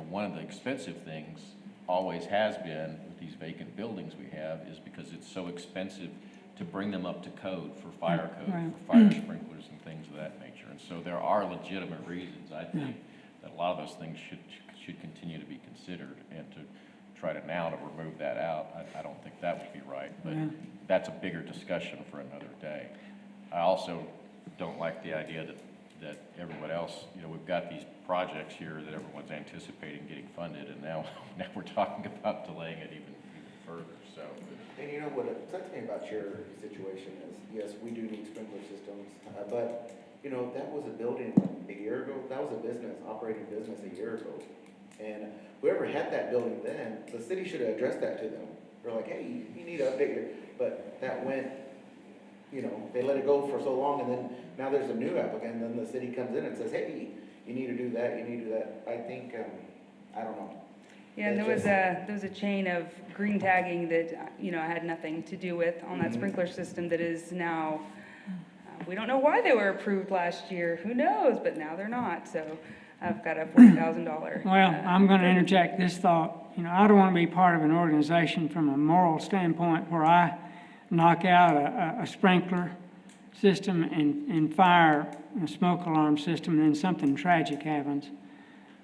one of the expensive things always has been with these vacant buildings we have is because it's so expensive to bring them up to code for fire code, for fire sprinklers and things of that nature. And so there are legitimate reasons, I think, that a lot of those things should continue to be considered, and to try to remove that out, I don't think that would be right, but that's a bigger discussion for another day. I also don't like the idea that everyone else, we've got these projects here that everyone's anticipating getting funded, and now we're talking about delaying it even further, so. And what upsets me about your situation is, yes, we do need sprinkler systems, but, that was a building a year ago, that was a operating business a year ago. And whoever had that building then, the city should have addressed that to them. They're like, hey, you need to update but that went, they let it go for so long, and then now there's a new applicant, and then the city comes in and says, hey, you need to do that, you need to do that. I think, I don't know. Yeah, and there was a chain of green tagging that, I had nothing to do with on that sprinkler system that is now, we don't know why they were approved last year, who knows, but now they're not, so I've got a $40,000. Well, I'm going to interject this thought. I don't want to be part of an organization from a moral standpoint where I knock out a sprinkler system and fire a smoke alarm system, and then something tragic happens.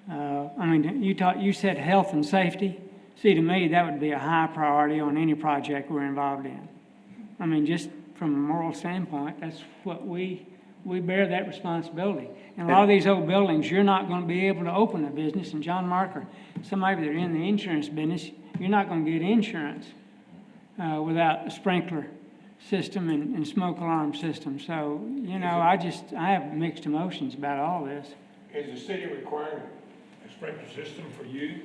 You said health and safety. See, to me, that would be a high priority on any project we're involved in. Just from a moral standpoint, that's what we bear that responsibility. And a lot of these old buildings, you're not going to be able to open a business. And John Marker, somebody that are in the insurance business, you're not going to get insurance without a sprinkler system and smoke alarm system. So, I have mixed emotions about all this. Is the city requiring a sprinkler system for you?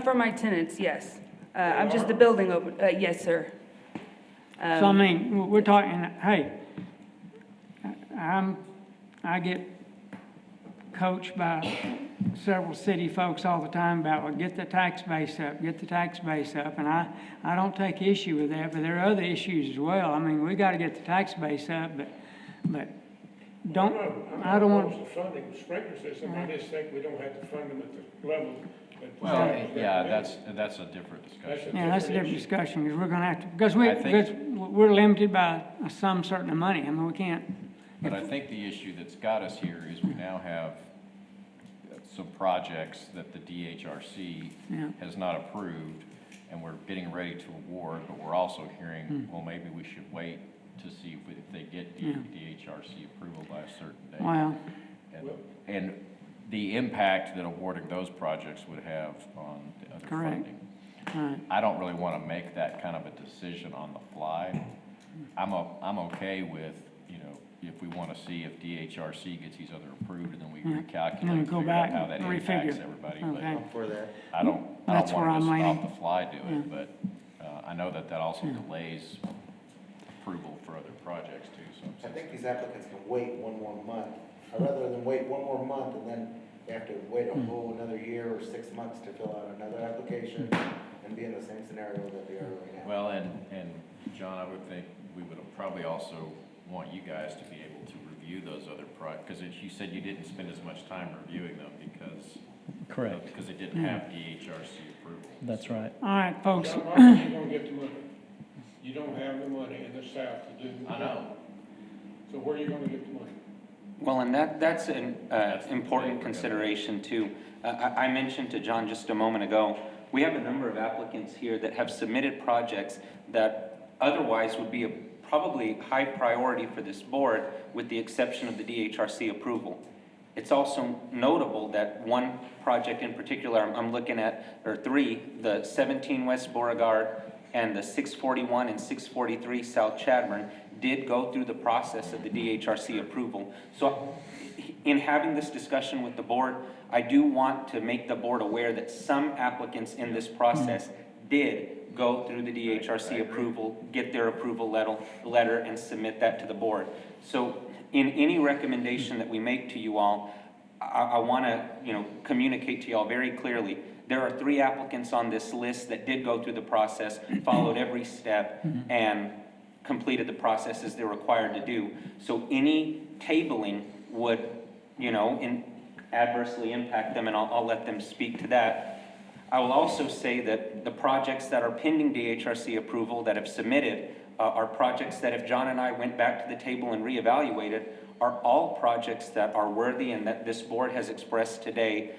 For my tenants, yes. I'm just the building open, yes, sir. So, we're talking, hey, I get coached by several city folks all the time about, well, get the tax base up, and I don't take issue with that, but there are other issues as well. We got to get the tax base up, but I don't want to funding the sprinkler system, I just think we don't have to fund them at the level. Well, yeah, that's a different discussion. Yeah, that's a different discussion, because we're gonna have to, because I we're limited by some certain money, we can't. But I think the issue that's got us here is we now have some projects that the DHRC has not approved, and we're getting ready to award, but we're also hearing, well, maybe we should wait to see if they get DHRC approval by a certain date. Wow. And the impact that awarding those projects would have on the other funding. Right. I don't really want to make that kind of a decision on the fly. I'm okay with, if we want to see if DHRC gets these other approved, and then we recalculate and figure out how that impacts everybody. Okay. But For that. I don't That's where want to I'm just leaning. off the fly do it, but I know that also delays approval for other projects too, so. I think these applicants can wait one more month, rather than wait one more month and then they have to wait a whole another year or 6 months to fill out another application and be in the same scenario that they are right now. Well, and John, I would think we would probably also want you guys to be able to review those other because you said you didn't spend as much time reviewing them because. Correct. Because it didn't have DHRC approval. That's right. All right, folks. John, how are you gonna get the money? You don't have the money in the South to do the I know. So where are you gonna get the money? Well, and that's an important consideration too. I mentioned to John just a moment ago, we have a number of applicants here that have submitted projects that otherwise would be probably high priority for this board, with the exception of the DHRC approval. It's also notable that one project in particular, I'm looking at, or three, the 17 West Beauregard and the 641 and 643 South Chadbourne did go through the process of the DHRC approval. So in having this discussion with the board, I do want to make the board aware that some applicants in this process did go through the DHRC approval, get their approval letter, and submit that to the board. So in any recommendation that we make to you all, I want to, communicate to you all very clearly. There are 3 applicants on this list that did go through the process, followed every step, and completed the process as they're required to do. So any tabling would, adversely impact them, and I'll let them speak to that. I will also say that the projects that are pending DHRC approval that have submitted are projects that if John and I went back to the table and reevaluated, are all projects that are worthy and that this board has expressed today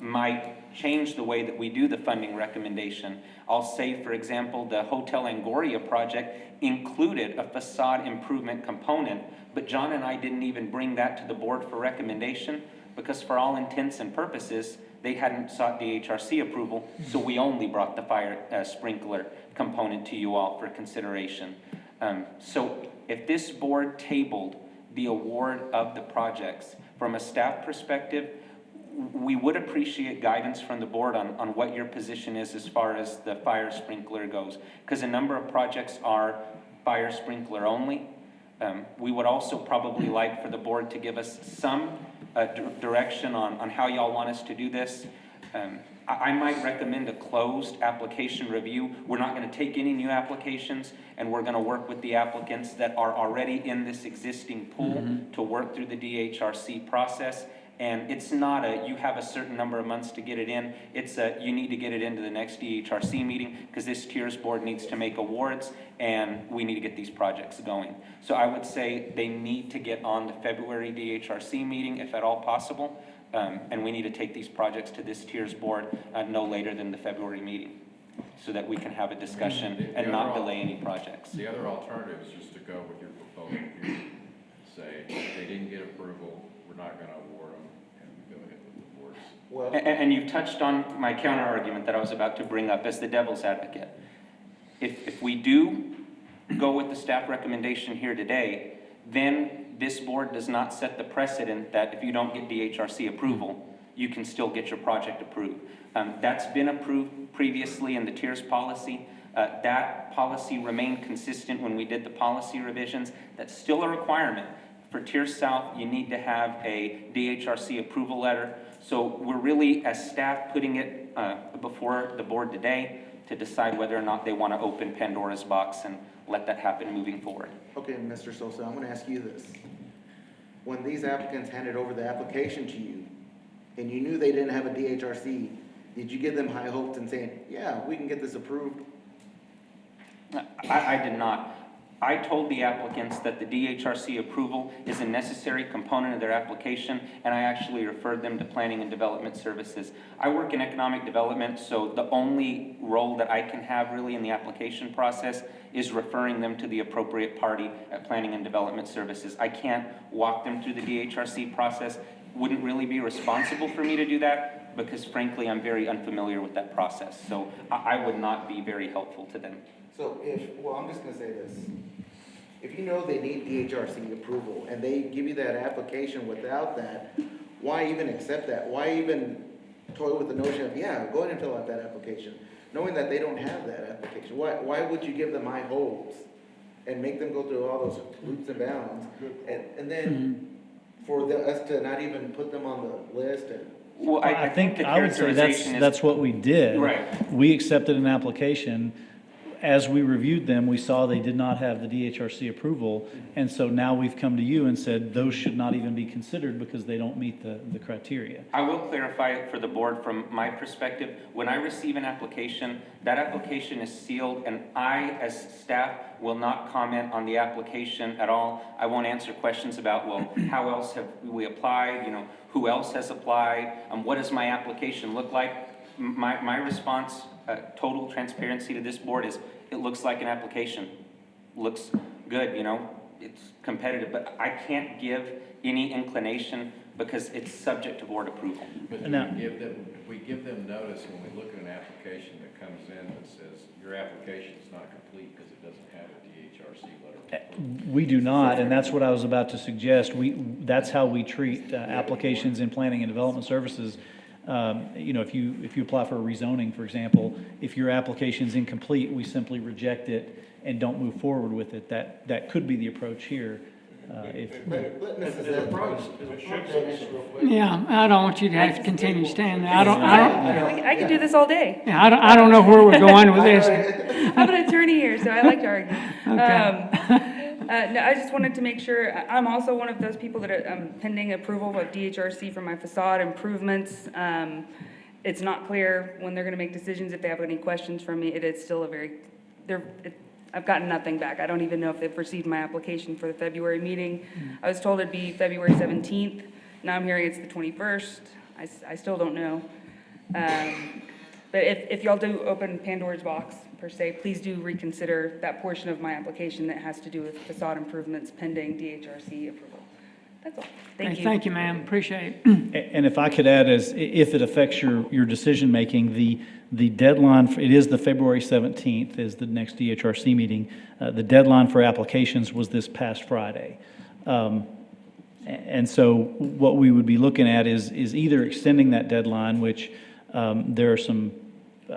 might change the way that we do the funding recommendation. I'll say, for example, the Hotel Angoria project included a facade improvement component, but John and I didn't even bring that to the board for recommendation because for all intents and purposes, they hadn't sought DHRC approval, so we only brought the fire sprinkler component to you all for consideration. So if this board tabled the award of the projects, from a staff perspective, we would appreciate guidance from the board on what your position is as far as the fire sprinkler goes, because a number of projects are fire sprinkler only. We would also probably like for the board to give us some direction on how y'all want us to do this. I might recommend a closed application review. We're not gonna take any new applications, and we're gonna work with the applicants that are already in this existing pool to work through the DHRC process. And it's not you have a certain number of months to get it in. It's you need to get it into the next DHRC meeting, because this TIRZ board needs to make awards, and we need to get these projects going. So I would say they need to get on the February DHRC meeting, if at all possible. And we need to take these projects to this TIRZ board no later than the February meeting, so that we can have a discussion and not delay any projects. The other alternative is just to go with your proposal. You say, they didn't get approval, we're not gonna award them, and we go ahead with the boards. Well, And you've touched on my counter argument that I was about to bring up as the devil's advocate. If we do go with the staff recommendation here today, then this board does not set the precedent that if you don't get DHRC approval, you can still get your project approved. That's been approved previously in the TIRZ policy. That policy remained consistent when we did the policy revisions. That's still a requirement. For TIRZ South, you need to have a DHRC approval letter. So we're really, as staff, putting it before the board today to decide whether or not they want to open Pandora's box and let that happen moving forward. okay, Mr. Sosa, I'm gonna ask you this. When these applicants handed over the application to you, and you knew they didn't have a DHRC, did you give them high hopes and saying, yeah, we can get this approved? I did not. I told the applicants that the DHRC approval is a necessary component of their application, and I actually referred them to Planning and Development Services. I work in economic development, so the only role that I can have really in the application process is referring them to the appropriate party at Planning and Development Services. I can't walk them through the DHRC process. Wouldn't really be responsible for me to do that, because frankly, I'm very unfamiliar with that process. So I would not be very helpful to them. So I'm just gonna say this. If you know they need DHRC approval and they give you that application without that, why even accept that? Why even toy with the notion of, yeah, go ahead and fill out that application, knowing that they don't have that application? Why would you give them high hopes and make them go through all those loops and bounds? And then for us to not even put them on the list and Well, I think, the I would say characterization is- that's what we did. Right. We accepted an application. As we reviewed them, we saw they did not have the DHRC approval, and so now we've come to you and said those should not even be considered because they don't meet the criteria. I will clarify it for the board from my perspective. When I receive an application, that application is sealed, and I, as staff, will not comment on the application at all. I won't answer questions about, well, how else have we applied, who else has applied, what does my application look like? My response, total transparency to this board is, it looks like an application. Looks good, it's competitive, but I can't give any inclination because it's subject to board approval. But if we give them notice when we look at an application that comes in that says, your application is not complete because it doesn't have a DHRC letter. We do not, and that's what I was about to suggest. That's how we treat applications in planning and development services. If you apply for a rezoning, for example, if your application is incomplete, we simply reject it and don't move forward with it. That could be the approach here. Yeah, I don't want you to have to continue standing there. I could do this all day. Yeah, I don't know where we're going with this. I'm an attorney here, so I like to argue. Okay. No, I just wanted to make sure, I'm also one of those people that are pending approval of DHRC for my facade improvements. It's not clear when they're gonna make decisions, if they have any questions from me. It is still I've gotten nothing back. I don't even know if they've received my application for the February meeting. I was told it'd be February 17th. Now I'm hearing it's the 21st. I still don't know. But if y'all do open Pandora's box, per se, please do reconsider that portion of my application that has to do with facade improvements pending DHRC approval. That's all. Thank you. Thank you, ma'am. Appreciate it. And if I could add, if it affects your decision-making, the deadline, it is the February 17th is the next DHRC meeting. The deadline for applications was this past Friday. And so what we would be looking at is either extending that deadline, which there are some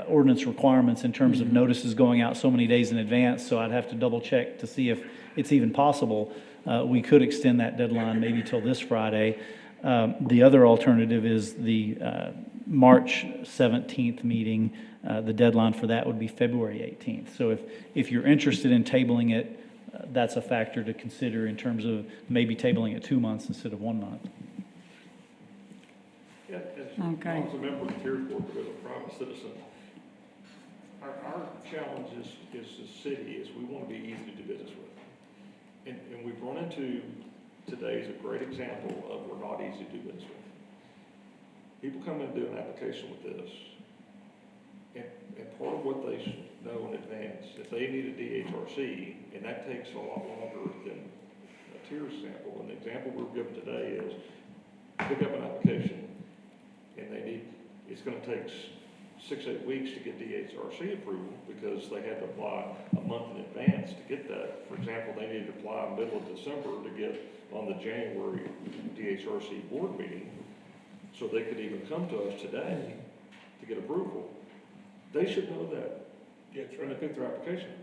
ordinance requirements in terms of notices going out so many days in advance, so I'd have to double check to see if it's even possible. We could extend that deadline maybe till this Friday. The other alternative is the March 17th meeting. The deadline for that would be February 18th. So if you're interested in tabling it, that's a factor to consider in terms of maybe tabling it 2 months instead of 1 month. Yeah, as long as a member of the TIRZ Board, but as a private citizen, our challenge is the city is we want to be easy to do business with. And we've run into, today is a great example of we're not easy to do business with. People come in and do an application with this, and part of what they should know in advance, if they need a DHRC, and that takes a lot longer than a TIRZ sample, and the example we're given today is pick up an application, and it's gonna take 6-8 weeks to get DHRC approval because they had to apply a month in advance to get that. For example, they needed to apply middle of December to get on the January DHRC board meeting, so they could even come to us today to get approval. They should know that when they pick their application.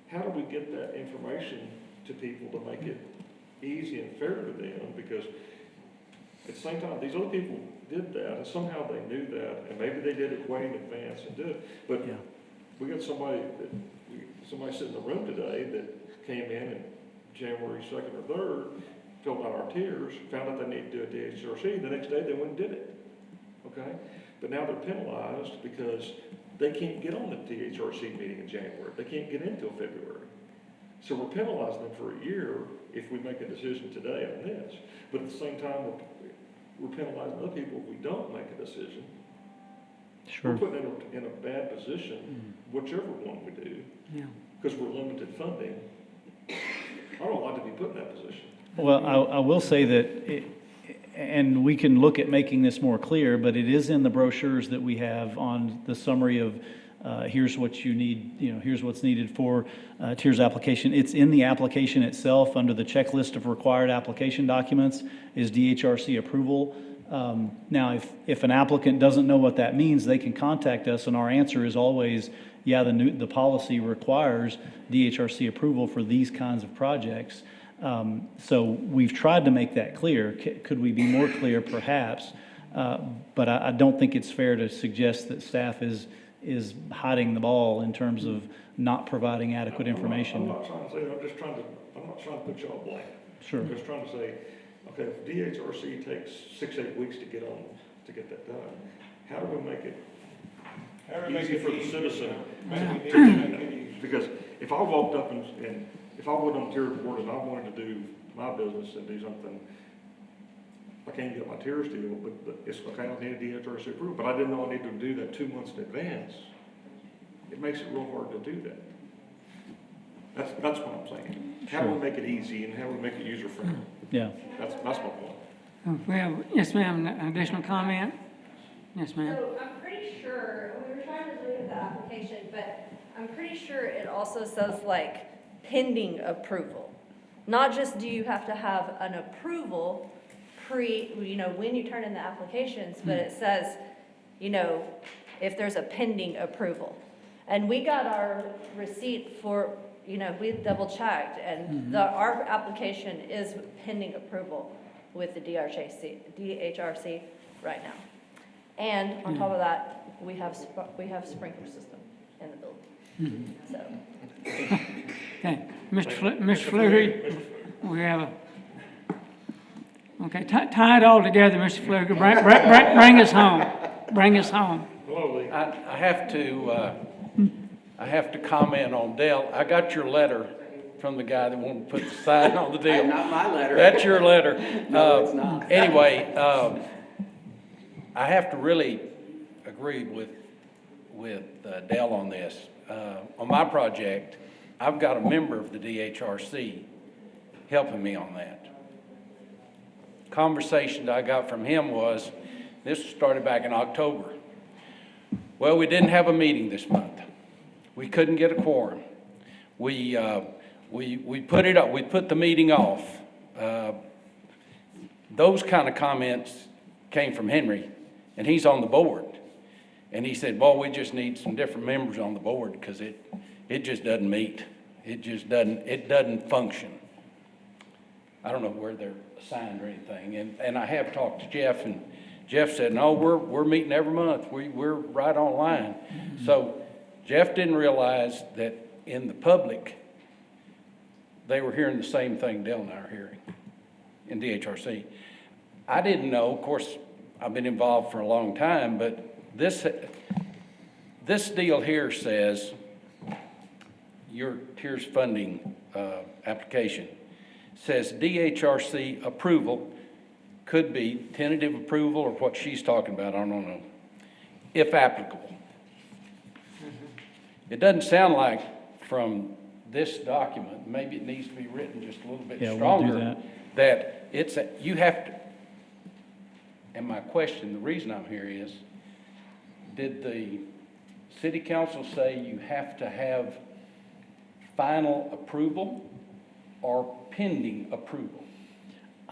How do we get that information to people to make it easy and fair to them? Because at the same time, these other people did that, and somehow they knew that, and maybe they did it way in advance and did it. But we got somebody sitting in the room today that came in January 2nd or 3rd, filled out our tiers, found out they needed to do a DHRC, the next day they went and did it, okay? But now they're penalized because they can't get on the DHRC meeting in January. They can't get in until February. So we're penalizing them for a year if we make a decision today on this. But at the same time, we're penalizing other people if we don't make a decision. Sure. We're putting them in a bad position, whichever one we do, because we're limited funding. I don't like to be put in that position. Well, I will say that, and we can look at making this more clear, but it is in the brochures that we have on the summary of here's what you need, here's what's needed for TIRZ application. It's in the application itself under the checklist of required application documents is DHRC approval. Now, if an applicant doesn't know what that means, they can contact us, and our answer is always, yeah, the policy requires DHRC approval for these kinds of projects. So we've tried to make that clear. Could we be more clear? Perhaps. But I don't think it's fair to suggest that staff is hiding the ball in terms of not providing adequate information. I'm not trying to say that. I'm not trying to put y'all blank. Sure. I'm just trying to say, okay, if DHRC takes 6-8 weeks to get that done, how do we make it easy for the citizen? Because if I walked up and if I went on TIRZ Board and I wanted to do my business and do something, I can't get my TIRZ deal, but it's okay, I need a DHRC approval, but I didn't know I needed to do that 2 months in advance. It makes it real hard to do that. That's what I'm saying. How do we make it easy and how do we make it user friendly? Yeah. That's my point. We have, yes, ma'am, an additional comment? Yes, ma'am. So I'm pretty sure, we were trying to look at the application, but I'm pretty sure it also says like pending approval. Not just do you have to have an approval when you turn in the applications, but it says, if there's a pending approval. And we got our receipt for, we double checked, and our application is pending approval with the DHRC right now. And on top of that, we have sprinkler system in the building. So. Okay, Mr. Flutie, we have okay, tie it all together, Mr. Flutie. Bring us home. Bring us home. Hello, Lee. I have to comment on Dale. I got your letter from the guy that wanted to put the sign on the deal. Not my letter. That's your letter. No, it's not. Anyway, I have to really agree with Dale on this. On my project, I've got a member of the DHRC helping me on that. Conversation that I got from him was, this started back in October. Well, we didn't have a meeting this month. We couldn't get a quorum. We put it up. We put the meeting off. Those kind of comments came from Henry, and he's on the board. And he said, well, we just need some different members on the board because it just doesn't meet. It doesn't function. I don't know where they're assigned or anything. And I have talked to Jeff, and Jeff said, no, we're meeting every month. We're right on line. So Jeff didn't realize that in the public, they were hearing the same thing Dale and I are hearing in DHRC. I didn't know, of course, I've been involved for a long time, but this deal here says your TIRZ funding application says DHRC approval could be tentative approval or what she's talking about, I don't know, if applicable. It doesn't sound like from this document, maybe it needs to be written just a little bit stronger. We'll do that it's, you have to, and my question, the reason I'm here is, did the city council say you have to have final approval or pending approval?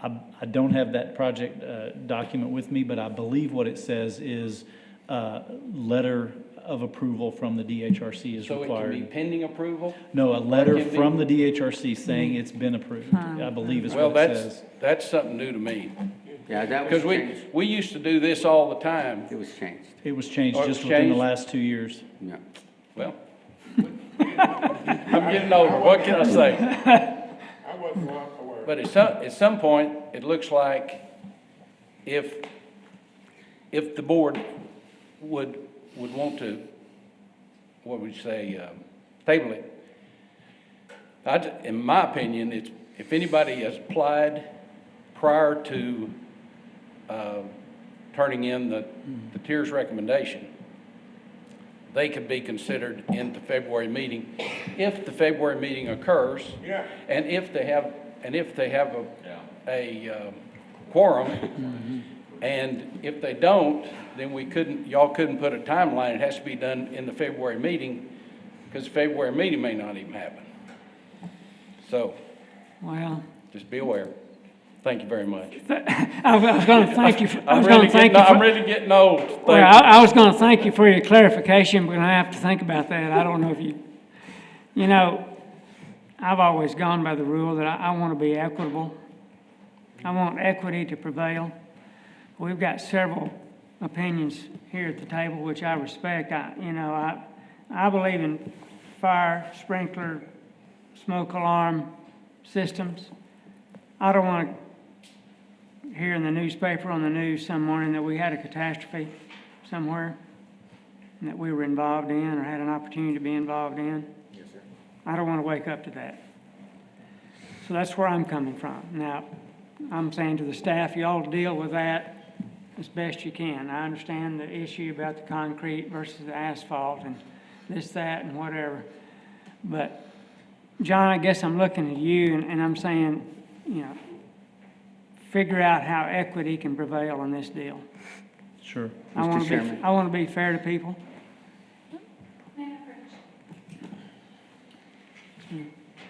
I don't have that project document with me, but I believe what it says is letter of approval from the DHRC is So required. it can be pending approval? No, a letter Or it can from be- the DHRC saying it's been approved, I believe is what it says. That's something new to me. Yeah, that was Because changed. we used to do this all the time. It was changed, It was changed Oh, it was just within the changed? last 2 years. yeah. Well, I'm getting older, what can I say? I wasn't aware. But at some point, it looks like if the board would want to, what would you say, table it, in my opinion, it's, if anybody has applied prior to turning in the TIRZ recommendation, they could be considered in the February meeting, if the February meeting occurs. Yeah. And if they have a quorum, and if they don't, then y'all couldn't put a timeline. It has to be done in the February meeting, because the February meeting may not even happen. So, Well, just be aware. Thank you very much. I was going to thank you. I'm really getting old. Thank Well, you. I was going to thank you for your clarification, but I have to think about that. I don't know if you know, I've always gone by the rule that I want to be equitable. I want equity to prevail. We've got several opinions here at the table, which I respect. I believe in fire, sprinkler, smoke alarm systems. I don't want to hear in the newspaper, on the news some morning that we had a catastrophe somewhere and that we were involved in or had an opportunity to be involved in. Yes, sir. I don't want to wake up to that. So that's where I'm coming from. Now, I'm saying to the staff, y'all deal with that as best you can. I understand the issue about the concrete versus the asphalt and this, that, and whatever. But, John, I guess I'm looking at you and I'm saying, figure out how equity can prevail in this deal. Sure. I want to be fair to people.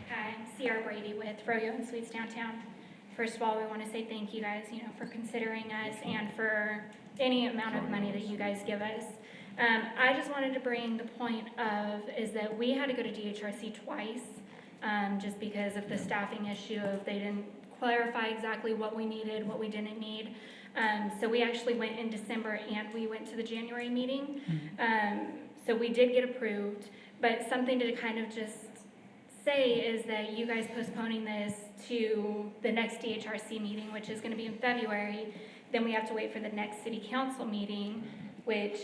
Hi, I'm C.R. Brady with Froyo and Sweets Downtown. First of all, we want to say thank you guys, for considering us and for any amount of money that you guys give us. I just wanted to bring the point is that we had to go to DHRC twice, just because of the staffing issue of they didn't clarify exactly what we needed, what we didn't need. So we actually went in December and we went to the January meeting. So we did get approved, but something to kind of just say is that you guys postponing this to the next DHRC meeting, which is going to be in February, then we have to wait for the next city council meeting, which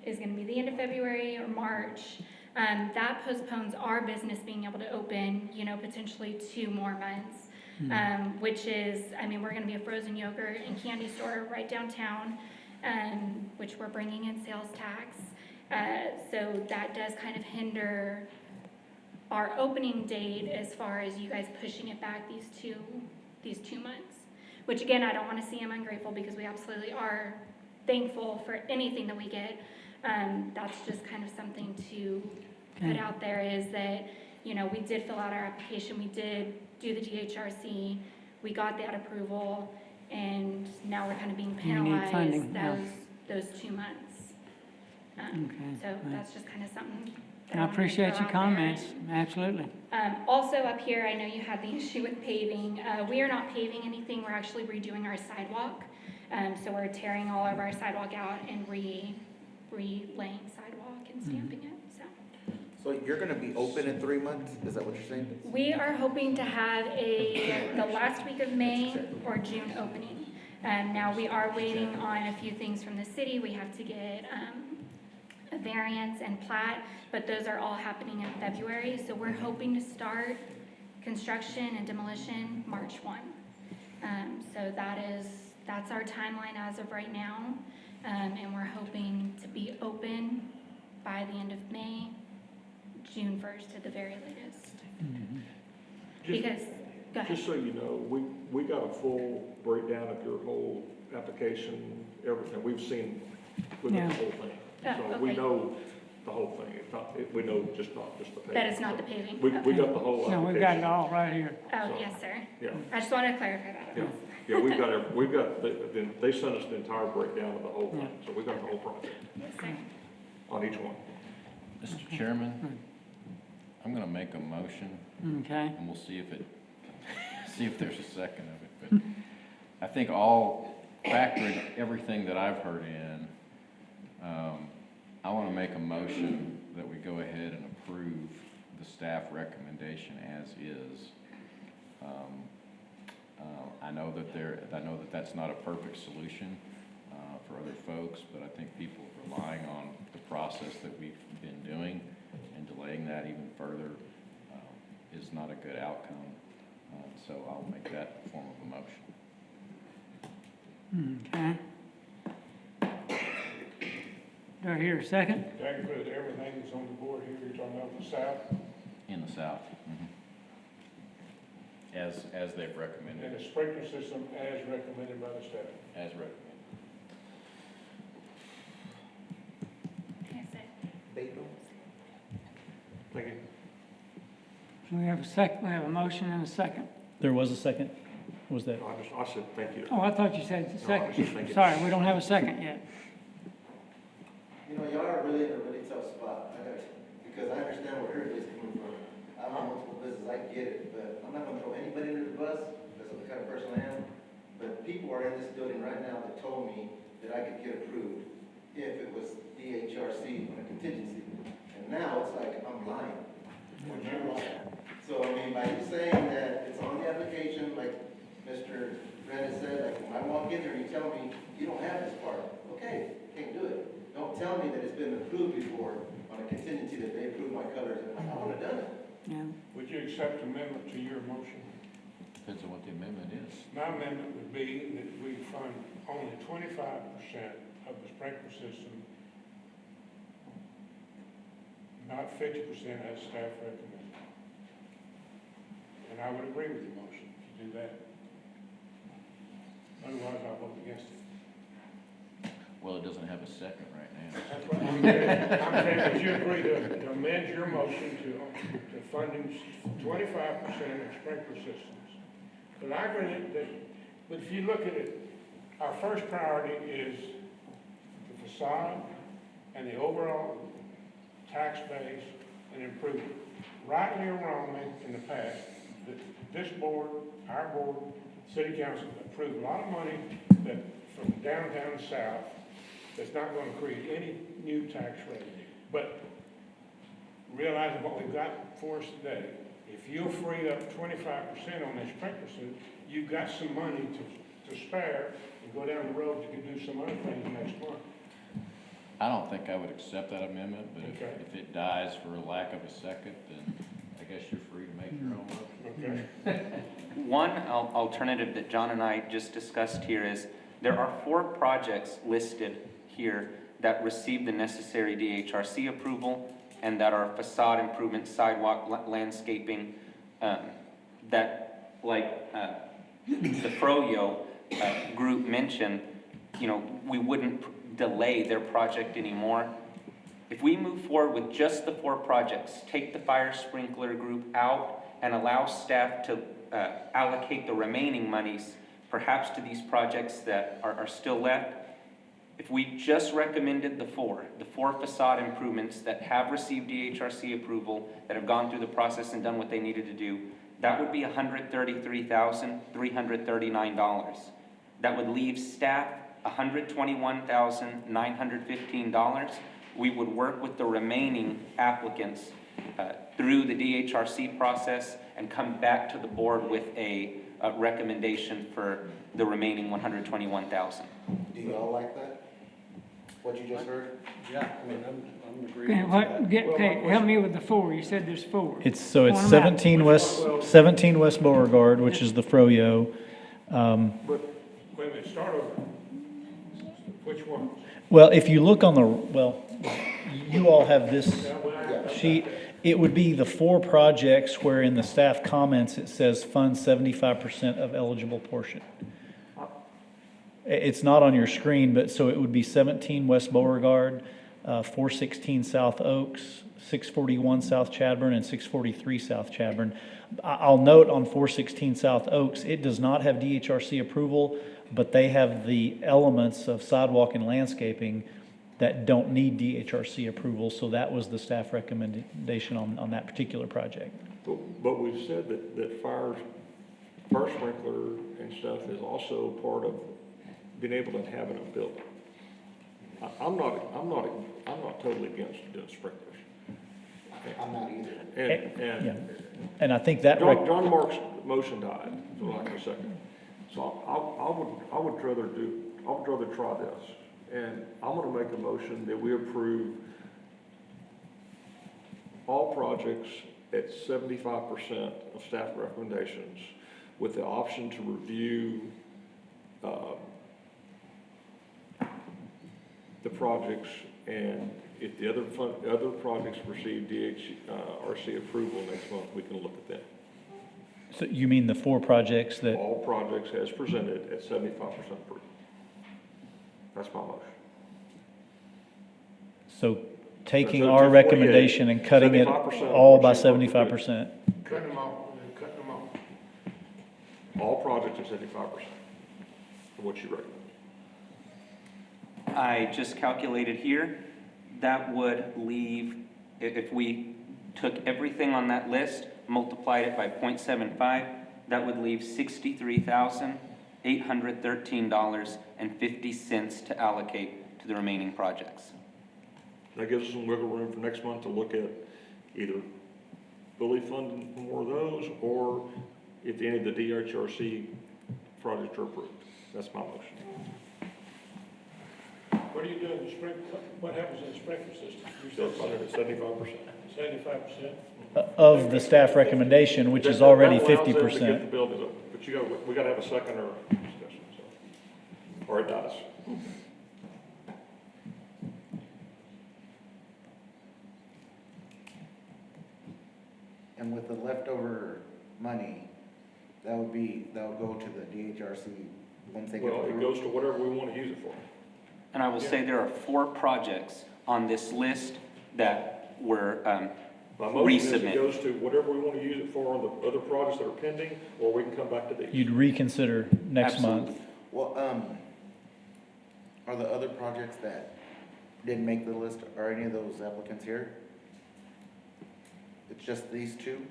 is going to be the end of February or March. That postpones our business being able to open, potentially 2 more months, which is, we're going to be a frozen yogurt and candy store right downtown, which we're bringing in sales tax. So that does kind of hinder our opening date as far as you guys pushing it back these two months, which again, I don't want to see them ungrateful because we absolutely are thankful for anything that we get. That's just kind of something to put out there is that, we did fill out our application, we did do the DHRC, we got that approval, and now we're kind of being penalized funding, those 2 months. So that's just kind of something. I appreciate your comments, absolutely. Also up here, I know you had the issue with paving. We are not paving anything, we're actually redoing our sidewalk. So we're tearing all of our sidewalk out and relaying sidewalk and stamping it, so. So you're gonna be open in 3 months? Is that what you're saying? We are hoping to have the last week of May or June opening. Now, we are waiting on a few things from the city. We have to get a variance and plat, but those are all happening in February. So we're hoping to start construction and demolition March 1. So that's our timeline as of right now. And we're hoping to be open by the end of May, June 1st at the very latest. Because, go ahead. Just so you know, we got a full breakdown of your whole application, everything. We've seen the Yeah. whole thing. Oh, So we okay. know the whole thing. It's not, we know not just the paving. That it's not the paving. We Okay. got the whole application. No, we've got it all right here. Oh, yes, sir. Yeah, I just wanted to clarify that. yeah. Yeah, they sent us the entire breakdown of the whole thing. So we got the whole project Yes, sir. on each one. Mr. Chairman, I'm gonna make a motion, Okay, and we'll see if there's a second of it, but I think factoring everything that I've heard in, I wanna make a motion that we go ahead and approve the staff recommendation as is. I know that that's not a perfect solution, for other folks, but I think people relying on the process that we've been doing and delaying that even further, is not a good outcome. So I'll make that a form of a motion. okay. Do I hear a second? That includes everything that's on the board here, you're talking about the south, In the south. As they've and recommended, the sprinkler system as recommended by the staff. as recommended. Yes, sir. Thank you. We have a motion and a second. There was a second? Was that? I said thank you. Oh, I thought you said No, I was just second. thinking- Sorry, we don't have a second yet. You know, y'all are really in a really tough spot, because I understand where everybody's coming from. I'm on multiple businesses, I get it, but I'm not gonna throw anybody under the bus, that's the kind of person I am. But people are in this building right now that told me that I could get approved if it was DHRC on a contingency. And now it's like, I'm lying. So, I mean, by you saying that it's on the application, like Mr. Brennan said, like, when I walk in there and you tell me you don't have this part, okay, can't do it. Don't tell me that it's been approved before on a contingency that they approved my colors, and I would have done it. Yeah. Would you accept amendment to your motion? Depends on what the amendment is. My amendment would be that we fund only 25% of the sprinkler system, not 50% as staff recommended. And I would agree with your motion if you do that. Otherwise, I'll vote against it. Well, it doesn't have a second right now. That's what I'm saying. I'm saying that you agree to amend your motion to funding 25% of sprinkler systems. But I agree but if you look at it, our first priority is the facade and the overall tax base and improvement. Rightly or wrongly, in the past, this board, our board, city council approved a lot of money that from downtown south that's not going to create any new tax revenue. But realizing what we've got for us today, if you'll free up 25% on this sprinkler system, you've got some money to spare and go down the road, you can do some other things next month. I don't think I would accept that amendment, but Okay. if it dies for a lack of a second, then I guess you're free to make your own motion. Okay? One alternative that John and I just discussed here is there are 4 projects listed here that receive the necessary DHRC approval and that are facade improvement, sidewalk, landscaping, that, like the Froyo group mentioned, you know, we wouldn't delay their project anymore. If we move forward with just the 4 projects, take the fire sprinkler group out and allow staff to allocate the remaining monies perhaps to these projects that are still left. If we just recommended the four facade improvements that have received DHRC approval, that have gone through the process and done what they needed to do, that would be $133,339. That would leave staff $121,915. We would work with the remaining applicants through the DHRC process and come back to the board with a recommendation for the remaining $121,000. Do you all like that? What you just heard? Yeah, I mean, I'm agreeing Okay, with what, that. okay, help me with the 4, you said there's 4. It's Point 'em out. 17 West Beauregard, which is the Froyo. But, wait a minute, start over. Which one? Well, if you look on you all have this sheet. It would be the 4 projects where in the staff comments it says fund 75% of eligible portion. It's not on your screen, but so it would be 17 West Beauregard, 416 South Oaks, 641 South Chadburn, and 643 South Chadburn. I'll note on 416 South Oaks, it does not have DHRC approval, but they have the elements of sidewalk and landscaping that don't need DHRC approval, so that was the staff recommendation on that particular project. But we've said that fire sprinkler and stuff is also part of being able to inhabit a building. I'm not totally against doing sprinklers. I'm not either. Yeah. And I think that. John Mark's motion died for like a second. So I would rather try this. And I'm gonna make a motion that we approve all projects at 75% of staff recommendations with the option to review, the projects, and if the other projects receive DHRC approval next month, we can look at them. So you mean the 4 projects that? All projects as presented at 75% approved. That's my motion. So taking So our 248, recommendation and cutting it 75% all by what you want to do. 75%. Cutting them off, cutting them off. All projects at 75% of what you recommend. I just calculated here, that would leave, if we took everything on that list, multiplied it by 0.75, that would leave $63,813.50 to allocate to the remaining projects. That gives us some wiggle room for next month to look at either fully funding more of those, or if any of the DHRC projects are approved. That's my motion. What are you doing to sprinkle, what happens in the sprinkler system? You Still said funded at 75%. 75%? Of the staff recommendation, which is already That allows them to get 50%. the buildings up, but we gotta have a second or discussion, so, or it dies. And with the leftover money, that would go to the DHRC once they get Well, it approved. goes to whatever we wanna use it for. And I will say there are 4 projects on this list that were My motion is it resubmitted. goes to whatever we wanna use it for on the other projects that are pending, or we can come back to these. You'd reconsider next Absolutely. month. Well, are the other projects that didn't make the list, are any of those applicants here? It's just these 2?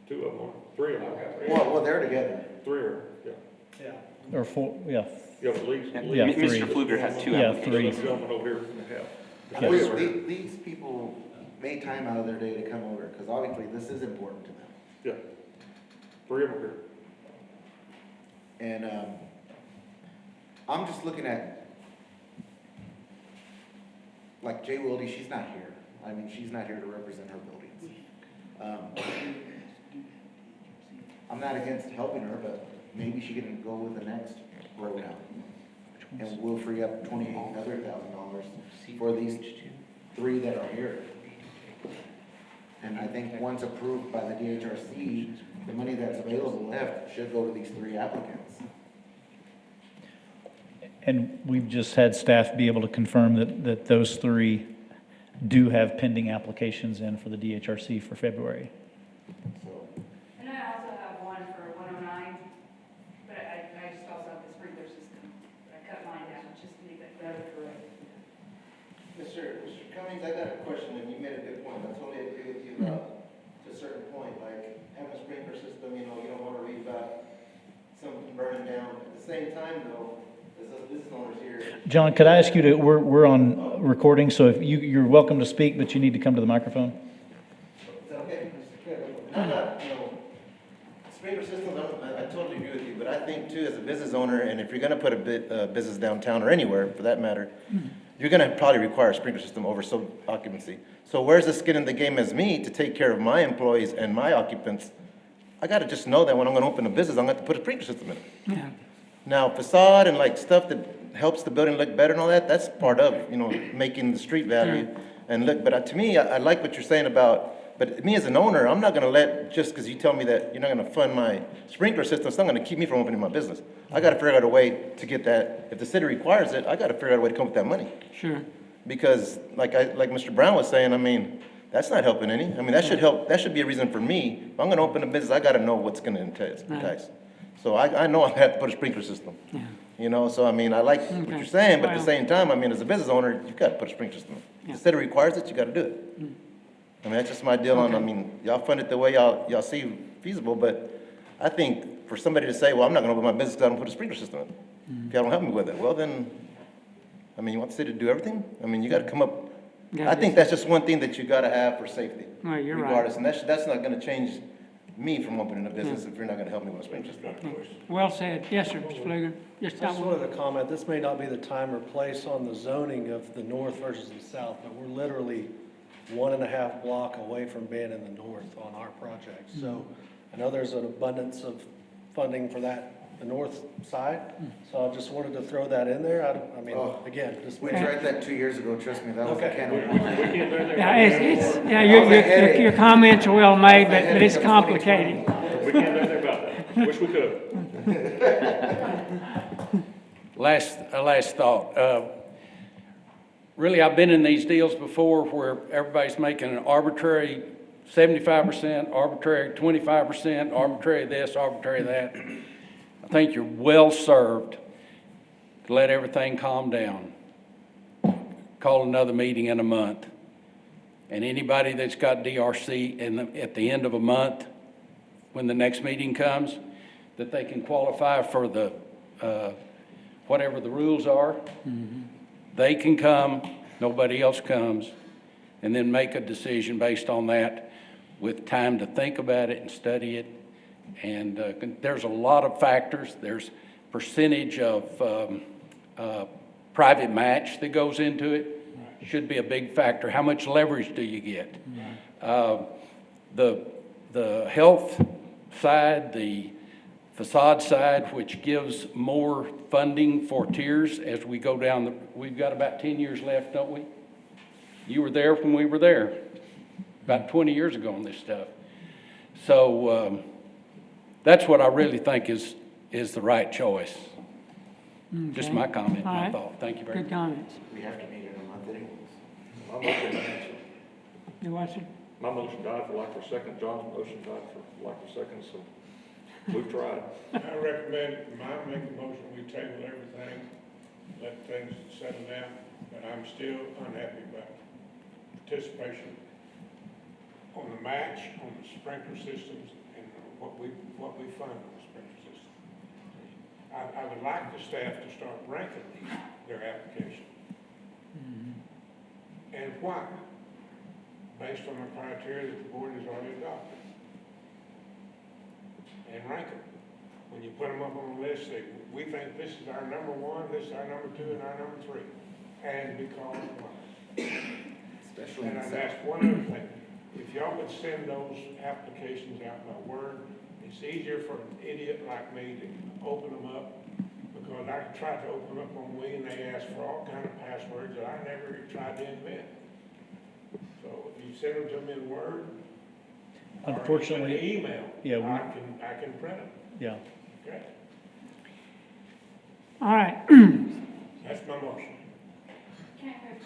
2 of them are, 3 of them. Well, they're together. 3 are, yeah. Yeah. Or 4, yeah. You have at least. Yeah, Mr. 3. Pfluger has 2 Yeah, applications. 3. This gentleman over here and a half. The Yes. 3 are here. These people made time out of their day to come over, because obviously this is important to them. Yeah. 3 of them are here. And, I'm just looking at, like Jay Wilde, she's not here. I mean, she's not here to represent her buildings. I'm not against helping her, but maybe she can go with the next road down. And we'll free up $28,000 for these 3 that are here. And I think once approved by the DHRC, the money that's available left should go to these 3 applicants. And we've just had staff be able to confirm that those 3 do have pending applications in for the DHRC for February. So, And I also have one for 109, but I just also have the sprinkler system. I cut mine down, just to make that better for it. Mr. Cummings, I got a question, and you made a good point. I totally agree with you to a certain point, like having a sprinkler system, you don't want to read about something burning down. At the the same time though, as us business owners here. John, could I ask you to, we're on recording, so if you're welcome to speak, but you need to come to the microphone. Is that okay? And I'm not, sprinkler systems, I totally agree with you, but I think too, as a business owner, and if you're gonna put a business downtown or anywhere for that matter, you're gonna probably require a sprinkler system over occupancy. So where's the skin in the game as me to take care of my employees and my occupants? I gotta just know that when I'm gonna open a business, I'm gonna have to put a sprinkler system in it. Yeah. Now facade and like stuff that helps the building look better and all that, that's part of, making the street value and look, but to me, I like what you're saying about, but me as an owner, I'm not gonna let, just because you tell me that you're not gonna fund my sprinkler system, it's not gonna keep me from opening my business. I gotta figure out a way to get that, if the city requires it, I gotta figure out a way to come up with that money. Sure. Because like Mr. Brown was saying, I mean, that's not helping any. I mean, that should help, that should be a reason for me. If I'm gonna open a business, I gotta know what's gonna entice. So I know I have to put a sprinkler system. Yeah. So I mean, I like what you're saying, but at the same time, I mean, as a business owner, you've gotta put a sprinkler system. If the city requires it, you gotta do it. I mean, that's just my deal on, I mean, y'all fund it the way y'all see feasible, but I think for somebody to say, well, I'm not gonna open my business because I don't put a sprinkler system in. If y'all don't help me with it, well then, I mean, you want the city to do everything? I mean, you gotta come up, I think that's just one thing that you gotta have for safety. Well, you're right. Regardless, and that's not gonna change me from opening a business if you're not gonna help me with a sprinkler system. Well said. Yes, sir, Mr. Pfluger. I just wanted to comment, this may not be the time or place on the zoning of the north versus the south, but we're literally 1.5 block away from being in the north on our project. So I know there's an abundance of funding for that, the north side. So I just wanted to throw that in there. I mean, again, just. We tried that 2 years ago, trust me, that was a can of worms. Yeah, your comments are well made, but it's complicated. We can't do anything about that. Wish we could have. Last thought. Really, I've been in these deals before where everybody's making an arbitrary 75%, arbitrary 25%, arbitrary this, arbitrary that. I think you're well served to let everything calm down. Call another meeting in a month. And anybody that's got DRC at the end of a month, when the next meeting comes, that they can qualify for the, whatever the rules are, they can come, nobody else comes, and then make a decision based on that with time to think about it and study it. And there's a lot of factors. There's percentage of private match that goes into it. Should be a big factor. How much leverage do you get? The health side, the facade side, which gives more funding for TIRZ as we go down we've got about 10 years left, don't we? You were there when we were there, about 20 years ago on this stuff. So that's what I really think is the right choice. Just my comment, my thought. Thank you very much. Good comments. We have to meet in a month anyways. You watch it? My motion died for lack of a second. John's motion died for lack of a second, so we've tried. I recommend, make a motion, we table everything, let things settle down, but I'm still unhappy about participation on the match, on the sprinkler systems, and what we fund on the sprinkler system. I would like the staff to start ranking their application. And why? Based on the criteria that the board has already adopted. And rank them. When you put them up on the list, say, we think this is our number 1, this is our number 2, and our number 3. And be called why. Especially and I'd ask one other thing. If y'all would send those applications out by word, it's easier for an idiot like me to open them up, because I tried to open them up on Wii and they asked for all kind of passwords that I never tried to invent. So if you send them to me in Word, Unfortunately, or email, yeah, I can print them. yeah. Okay. All right. That's my motion. Can I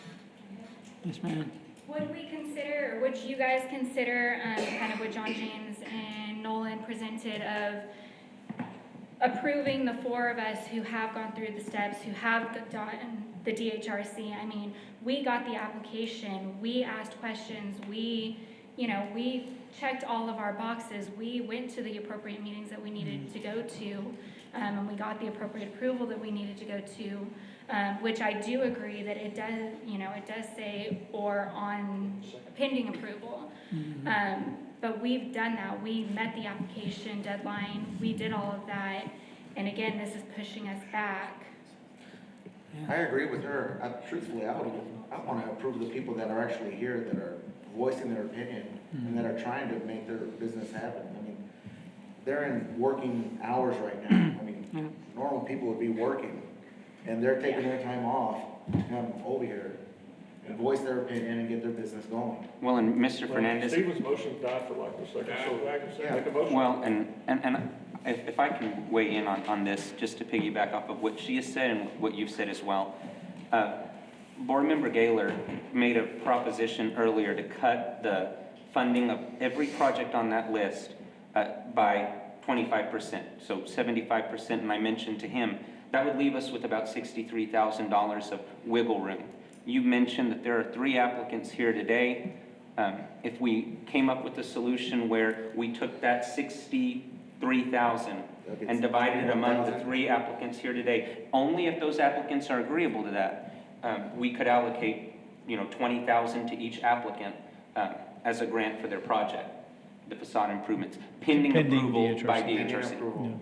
Yes, ma'am. Would we consider, or would you guys consider, kind of what John James and Nolan presented of approving the 4 of us who have gone through the steps, who have done the DHRC? I mean, we got the application, we asked questions, we checked all of our boxes. We went to the appropriate meetings that we needed to go to, and we got the appropriate approval that we needed to go to, which I do agree that it does, it does say or on pending approval. But we've done that. We met the application deadline. We did all of that. And again, this is pushing us back. I agree with her. Truthfully, I want to approve the people that are actually here, that are voicing their opinion, and that are trying to make their business happen. I mean, they're in working hours right now. I mean, normal people would be working, and they're taking their time off to come over here and voice their opinion and get their business going. Well, and Mr. Fernandez. Stephen's motion died for like a second, so make a motion. Well, and if I can weigh in on this, just to piggyback off of what she has said and what you've said as well. Board Member Gaylor made a proposition earlier to cut the funding of every project on that list by 25%, so 75%, and I mentioned to him, that would leave us with about $63,000 of wiggle room. You mentioned that there are 3 applicants here today. If we came up with a solution where we took that $63,000 and divided it among the 3 applicants here today, only if those applicants are agreeable to that, we could allocate, $20,000 to each applicant as a grant for their project, the facade improvements, pending approval by DHRC.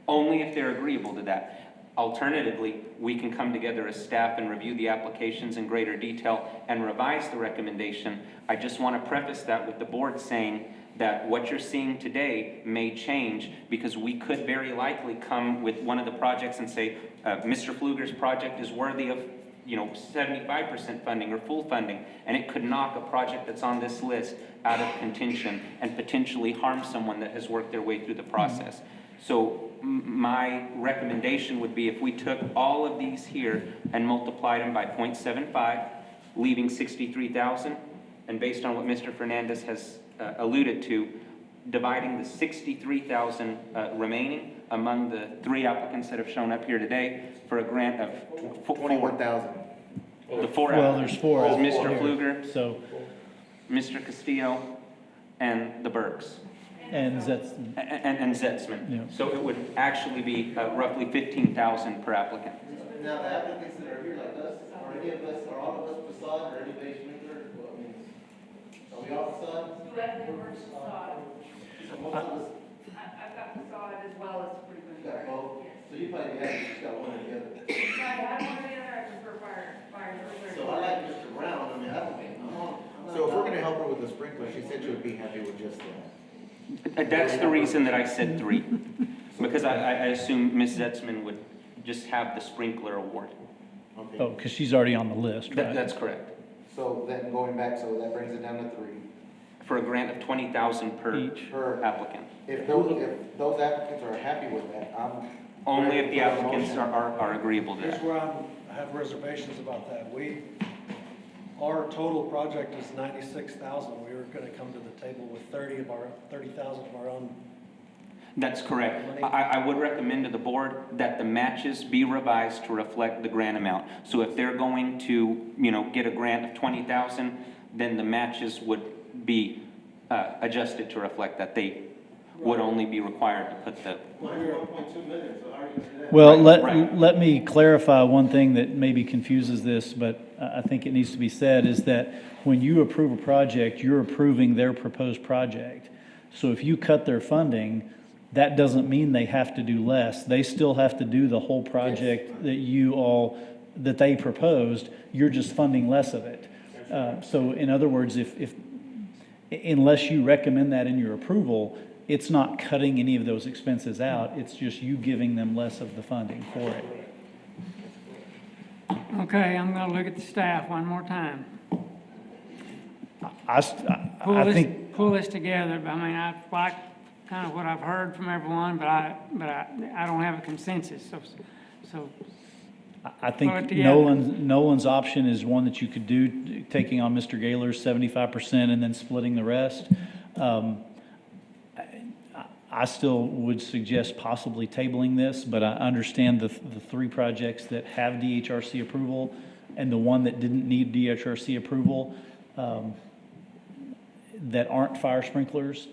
Only if they're agreeable to that. Alternatively, we can come together as staff and review the applications in greater detail and revise the recommendation. I just want to preface that with the board saying that what you're seeing today may change, because we could very likely come with one of the projects and say, Mr. Pfluger's project is worthy of 75% funding or full funding, and it could knock a project that's on this list out of contention and potentially harm someone that has worked their way through the process. So my recommendation would be if we took all of these here and multiplied them by 0.75, leaving 63,000, and based on what Mr. Fernandez has alluded to, dividing the 63,000 remaining among the 3 applicants that have shown up here today for a grant of 21,000. The 4 Well, there's 4. Mr. Pfluger, So, Mr. Castillo, and the Burks. and that's, And Zetzman. Yeah. So it would actually be roughly 15,000 per applicant. Now, the applicants that are here like us, are any of us, are all of us facade or anybody sprinkler? Well, I mean, are we all facade? Whoever works facade. So most of us I've got facade as well as sprinkler. got both. So you probably just got one or the other. If I had one or the other, I prefer fire. So I like Mr. Brown, I mean, So if we're gonna help her with the sprinkler, she said she would be happy with just that. That's the reason that I said 3, because I assume Ms. Zetzman would just have the sprinkler award. Okay. oh, because she's already on the list, right? That's correct. So then going back, so that brings it down to 3. For a grant of 20,000 per Each. Per, applicant. if those applicants are happy with that, I'm. Only if the ready for a applicants motion. are agreeable to Here's that. where I have reservations about that. Our total project is 96,000. We were gonna come to the table with 30,000 of our own. That's correct. I would recommend to the board that the matches be revised to reflect the grant amount. So if they're going to, get a grant of 20,000, then the matches would be adjusted to reflect that. They would only be required to put the. well, you're 1.2 million, so how are you gonna do that? Well, Right. let me clarify one thing that maybe confuses this, but I think it needs to be said, is that when you approve a project, you're approving their proposed project. So if you cut their funding, that doesn't mean they have to do less. They still have to do the whole project that they proposed, you're just funding less of it. So in other words, unless you recommend that in your approval, it's not cutting any of those expenses out, it's just you giving them less of the funding for it. Okay, I'm gonna look at the staff one more time. I think, Pull this together, but I mean, I like kind of what I've heard from everyone, but I don't have a consensus, so. I Pull it think together. Nolan's option is one that you could do, taking on Mr. Gaylor's 75% and then splitting the rest. I still would suggest possibly tabling this, but I understand the 3 projects that have DHRC approval and the one that didn't need DHRC approval. that aren't fire sprinklers,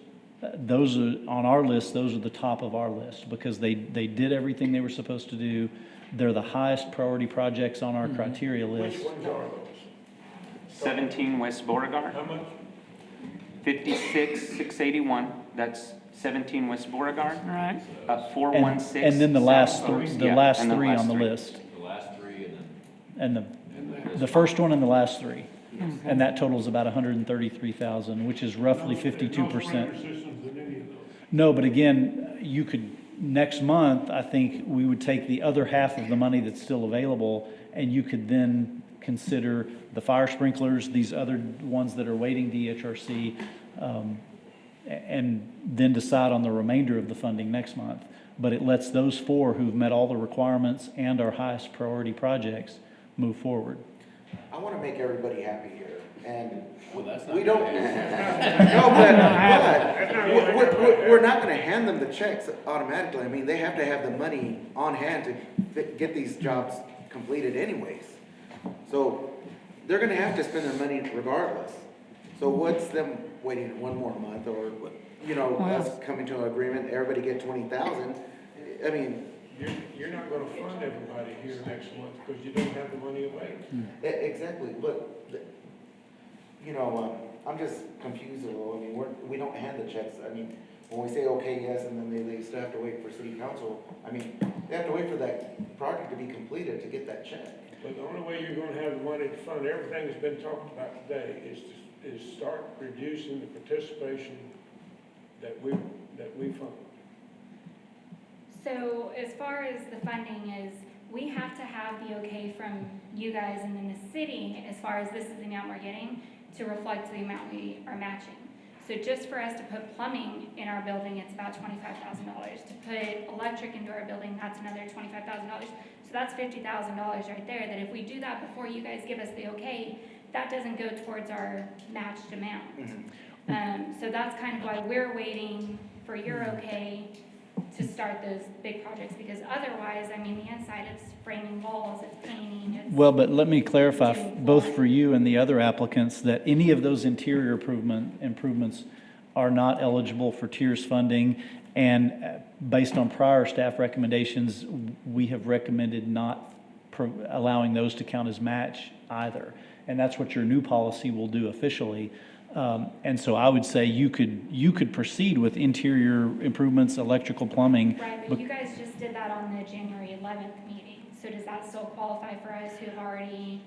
those are, on our list, those are the top of our list because they did everything they were supposed to do. They're the highest priority projects on our criteria list. Which ones are those? 17 West Beauregard, How much? 56,681, that's 17 West Beauregard. All right. 416. And then the last South three, Oaks. the Yeah, last and three last on the three. list. The last three and then. And the first one and the last three. And that totals about 133,000, which is roughly 52%. No sprinkler systems in any of those. No, but again, you could, next month, I think we would take the other half of the money that's still available, and you could then consider the fire sprinklers, these other ones that are waiting DHRC, and then decide on the remainder of the funding next month. But it lets those four who've met all the requirements and our highest priority projects move forward. I want to make everybody happy here, and Well, that's not we don't, gonna no, but we're not going to hand them the checks automatically. I mean, they have to have the money on hand to get these jobs completed anyways. So they're going to have to spend their money regardless. So what's them waiting one more month or, you know, us coming to an agreement, everybody get 20,000? I mean, You're not gonna fund everybody here next month because you don't have the money available. exactly, but, you know, I'm just confused a little. I mean, we don't hand the checks. I mean, when we say, okay, yes, and then they still have to wait for city council, I mean, they have to wait for that project to be completed to get that check. But the only way you're gonna have the money to fund everything that's been talked about today is start reducing the participation that we fund. So as far as the funding is, we have to have the okay from you guys and then the city, as far as this is the amount we're getting, to reflect the amount we are matching. So just for us to put plumbing in our building, it's about $25,000. To put electric into our building, that's another $25,000. So that's $50,000 right there, that if we do that before you guys give us the okay, that doesn't go towards our matched amount. So that's kind of why we're waiting for your okay to start those big projects, because otherwise, I mean, the inside, it's framing walls, it's painting, it's. Well, but let me clarify, both for you and the other applicants, that any of those interior improvements are not eligible for TIRZ funding. And based on prior staff recommendations, we have recommended not allowing those to count as match either. And that's what your new policy will do officially. And so I would say you could proceed with interior improvements, electrical, plumbing. Right, but you guys just did that on the January 11th meeting. So does that still qualify for us who have already,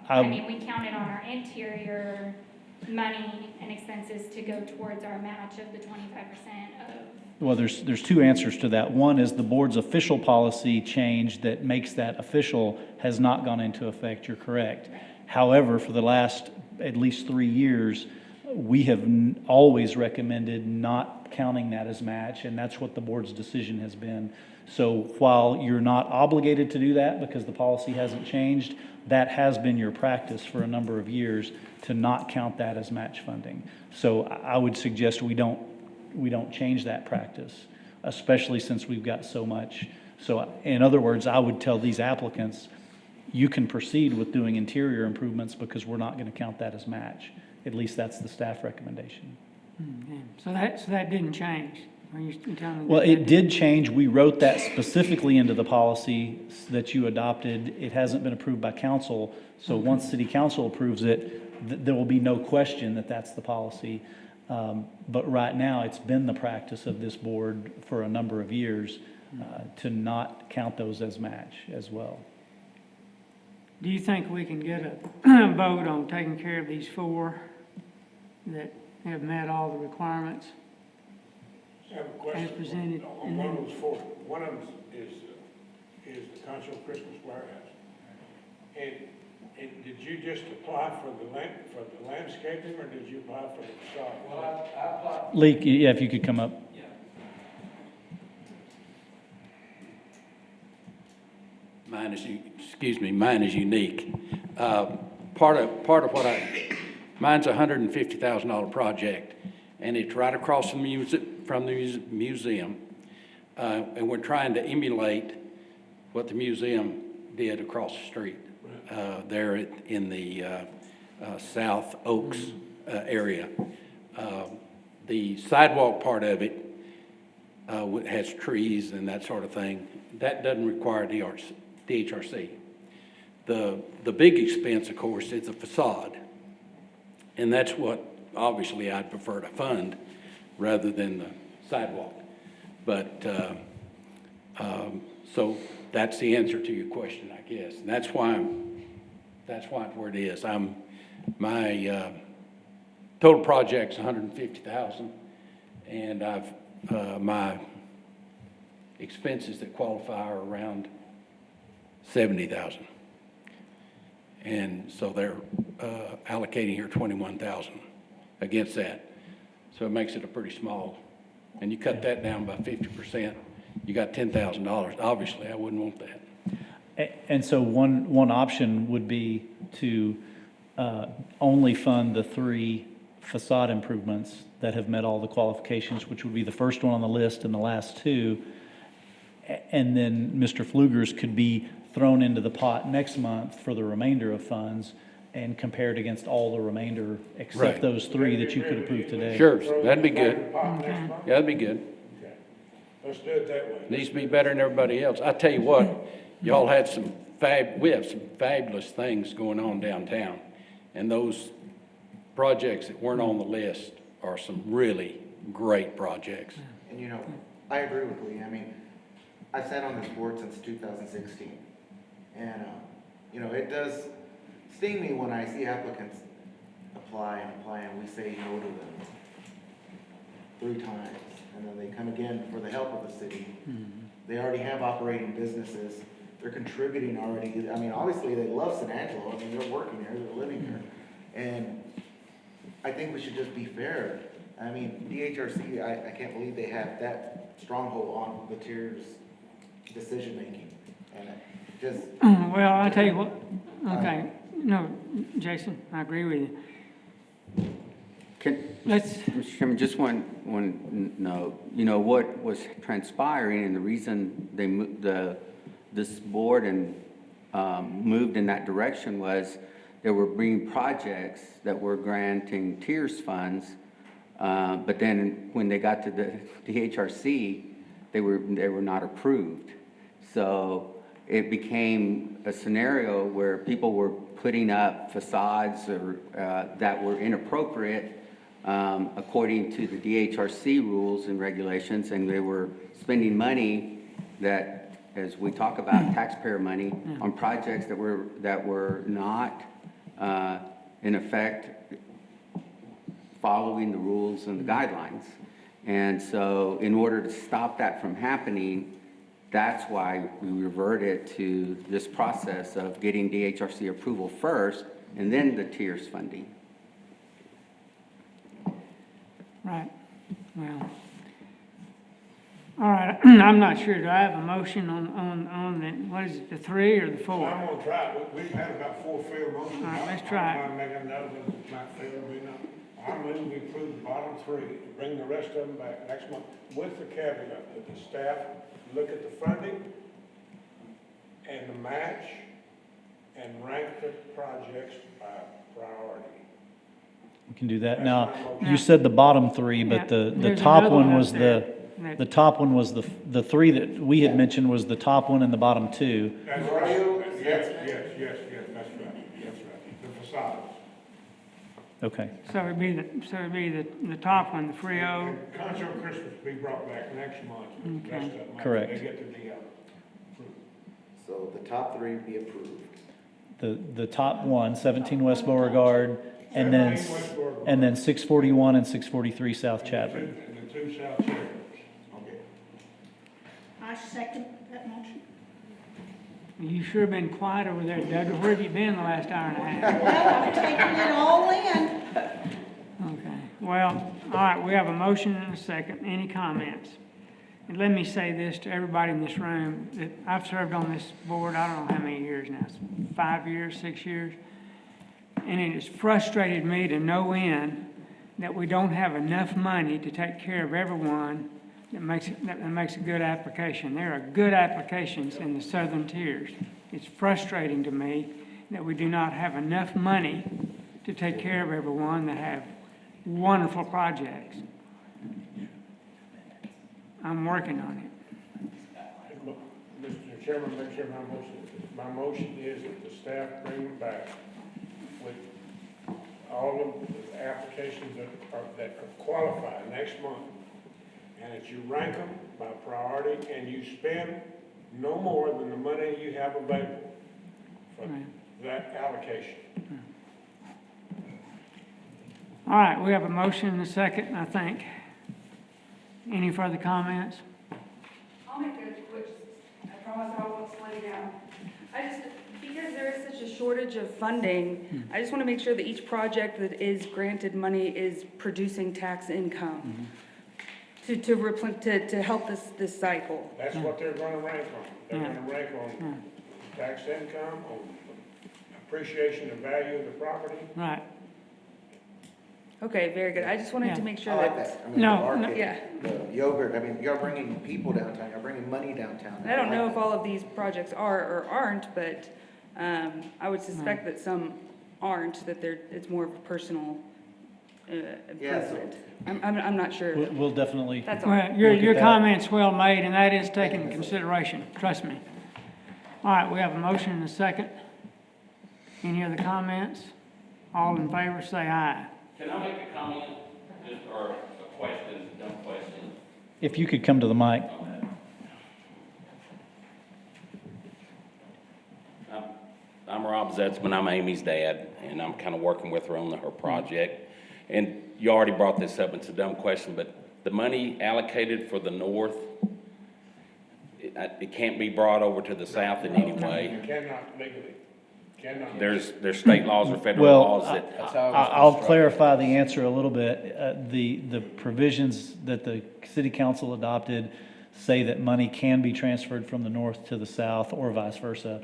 I mean, we counted on our interior money and expenses to go towards our match of the 25% of. Well, there's two answers to that. One is the board's official policy change that makes that official has not gone into effect. You're correct. However, for the last at least 3 years, we have always recommended not counting that as match, and that's what the board's decision has been. So while you're not obligated to do that because the policy hasn't changed, that has been your practice for a number of years to not count that as match funding. So I would suggest we don't change that practice, especially since we've got so much. So in other words, I would tell these applicants, you can proceed with doing interior improvements because we're not going to count that as match. At least that's the staff recommendation. So that didn't change? Are you telling me? Well, it did change. We wrote that specifically into the policy that you adopted. It hasn't been approved by council. So once city council approves it, there will be no question that that's the policy. But right now, it's been the practice of this board for a number of years to not count those as match as well. Do you think we can get a vote on taking care of these four that have met all the requirements? I have a question As presented, on and one of then- those four. One of them is the Concho Christmas warehouse. And did you just apply for the landscaping, or did you apply for the facade? Well, I applied. Lee, yeah, if you could come up. Mine is unique. Part of what mine's a $150,000 project, and it's right across from the museum. And we're trying to emulate what the museum did across the street, there in the South Oaks area. The sidewalk part of it has trees and that sort of thing. That doesn't require DHRC. The big expense, of course, is the facade. And that's what, obviously, I'd prefer to fund rather than the sidewalk. But, so that's the answer to your question, I guess. And that's why it's where it is. My total project's $150,000, and my expenses that qualify are around $70,000. And so they're allocating here $21,000 against that. So it makes it a pretty small, and you cut that down by 50%, you got $10,000. Obviously, I wouldn't want that. And so one option would be to only fund the 3 facade improvements that have met all the qualifications, which would be the first one on the list and the last 2. And then Mr. Flugers could be thrown into the pot next month for the remainder of funds and compared against all the remainder except Right. those 3 that you could approve today. Sure, that'd be good. Okay. Yeah, that'd be good. Okay. Let's do it that way. Needs to be better than everybody else. I tell you what, y'all had we have some fabulous things going on downtown. And those projects that weren't on the list are some really great projects. And you know, I agree with Lee. I mean, I've sat on this board since 2016. And, you know, it does sting me when I see applicants apply and we say no to them 3 times. And then they come again for the help of the city. They already have operating businesses. They're contributing already. I mean, obviously they love San Angelo. I mean, they're working here, they're living here. And I think we should just be fair. I mean, DHRC, I can't believe they have that stronghold on the TIRZ decision-making. And it just... Well, I'll tell you what, okay, no, Jason, I agree with you. Mr. Chairman, just one note. You know, what was transpiring and the reason they this board moved in that direction was there were being projects that were granting TIRZ funds, but then when they got to the HRC, they were not approved. So it became a scenario where people were putting up facades or that were inappropriate according to the DHRC rules and regulations, and they were spending money that, as we talk about taxpayer money, on projects that were not in effect following the rules and the guidelines. And so in order to stop that from happening, that's why we reverted to this process of getting DHRC approval first and then the TIRZ funding. Right, well, all right, I'm not sure, do I have a motion on the, what is it, the 3 or the 4? I'm gonna try it. We've had about 4 failed motions. All right, let's try it. I'm gonna make another one that might fail, maybe not. I move we approve the bottom 3, bring the rest of them back next month with the caveat that the staff look at the funding and the match and rank the projects by priority. We can do that. That's Now, my motion. you said the bottom 3, but Yeah, the there's top another one one was up there. the top one was the 3 that we had mentioned was the top one and the bottom 2. That's right. Yes, that's right. The facades. Okay. So it'd be the top one, the Frio. And Concho Christmas will be brought back next month. with the rest of them after Correct. They get to the, So the top 3 be approved. The top one, 17 West Beauregard, and then 641 and 643 South Chadron. and the 2 South Cherokee. Okay. I second that motion. You sure been quiet over there, Doug. Where have you been the last hour and a half? Well, I'm taking it all in. Okay, well, all right, we have a motion and a second. Any comments? And let me say this to everybody in this room, that I've served on this board, I don't know how many years now, 5 years, 6 years. And it has frustrated me to no end that we don't have enough money to take care of everyone that makes a good application. There are good applications in the southern tiers. It's frustrating to me that we do not have enough money to take care of everyone that have wonderful projects. I'm working on it. Mr. Chairman, make sure my motion is that the staff bring them back with all of the applications that qualify next month. And that you rank them by priority and you spend no more than the money you have available for that allocation. All right, we have a motion and a second, I think. Any further comments? I'll make it quick. I promise I won't slow you down. Because there is such a shortage of funding, I just want to make sure that each project that is granted money is producing tax income to help this cycle. That's what they're gonna rank on. They're gonna rank on tax income, on appreciation of value of the property. Right. Okay, very good. I just wanted to make sure I like that. that. I mean, the market, the yogurt, I mean, you're bringing people downtown, you're bringing money downtown. I don't know if all of these projects are or aren't, but I would suspect that some aren't, that it's more of a personal improvement. I'm not sure. We'll definitely. That's all. Well, your comment's well made, and that is taken into consideration, trust me. All right, we have a motion and a second. Any other comments? All in favor, say aye. Can I make a comment, just, or a question, a dumb question? If you could come to the mic. I'm Rob Zetzman, I'm Amy's dad, and I'm kind of working with her on her project. And you already brought this up, it's a dumb question, but the money allocated for the north, it can't be brought over to the south in any way. You cannot legally, cannot. There's state laws or federal laws that. I'll clarify the answer a little bit. The provisions that the city council adopted say that money can be transferred from the north to the south or vice versa.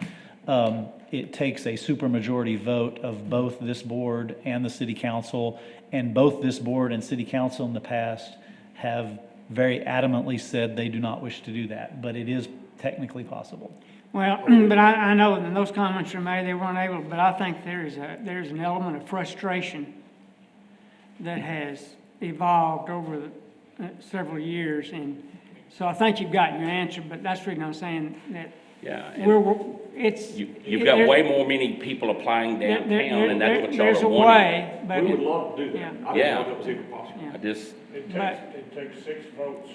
It takes a supermajority vote of both this board and the city council, and both this board and city council in the past have very adamantly said they do not wish to do that, but it is technically possible. Well, but I know when those comments are made, they weren't able, but I think there's an element of frustration that has evolved over several years, and so I think you've gotten your answer, but that's the reason I'm saying that You've got way more many people applying downtown, and that's what y'all there's are a wanting. way, but We would love to do that. I didn't know that was even possible. It takes 6 votes.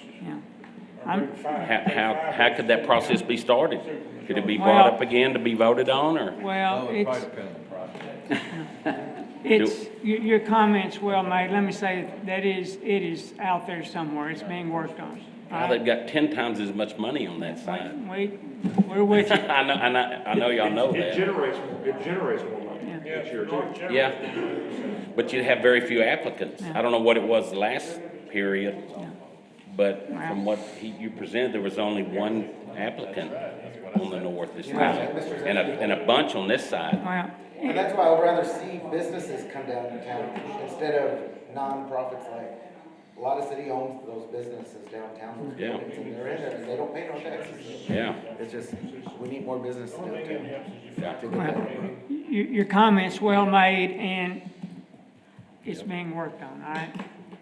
How could that process be started? Could it be brought up again to be voted on, or? Well, It probably depends on the project. Your comment's well made. Let me say that it is out there somewhere. It's being worked on. Now they've got 10 times as much money on that side. We're with you. I know y'all know that. It generates more money each year too. Yeah, but you have very few applicants. I don't know what it was last period, but from what you presented, there was only one applicant on the north this time, and a bunch on this side. And that's why I would rather see businesses come down to town instead of nonprofits like, a lot of city owns those businesses downtown. Yeah. And they're in there, and they don't pay no taxes. Yeah. It's just, we need more business downtown. Your comment's well made, and it's being worked on, all right?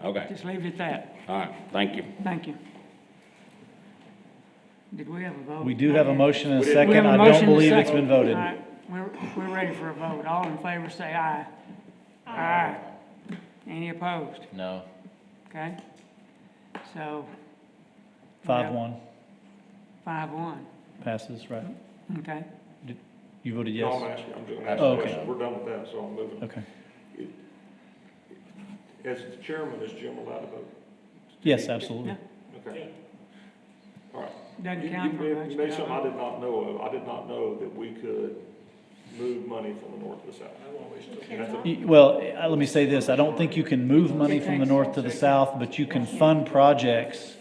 Okay. Just leave it at that. All right, thank you. Thank you. Did we have a vote? We do have a motion and a We second. have a I motion don't and a believe it's second. been voted. All right, we're ready for a vote. All in favor, say aye. Aye. Any opposed? No. Okay, so. 5-1 5-1, passes, right? okay. You voted yes? No, I'm asking, I'm doing that. Oh, okay. We're done with that, so I'm moving. Okay. As the chairman, is Jim allowed to vote? Yes, absolutely. Okay. All right. Doesn't You count for much, made but something I did not know of. I did not know that we could move money from the north to the south. Well, let me say this. I don't think you can move money from the north to the south, but you can fund projects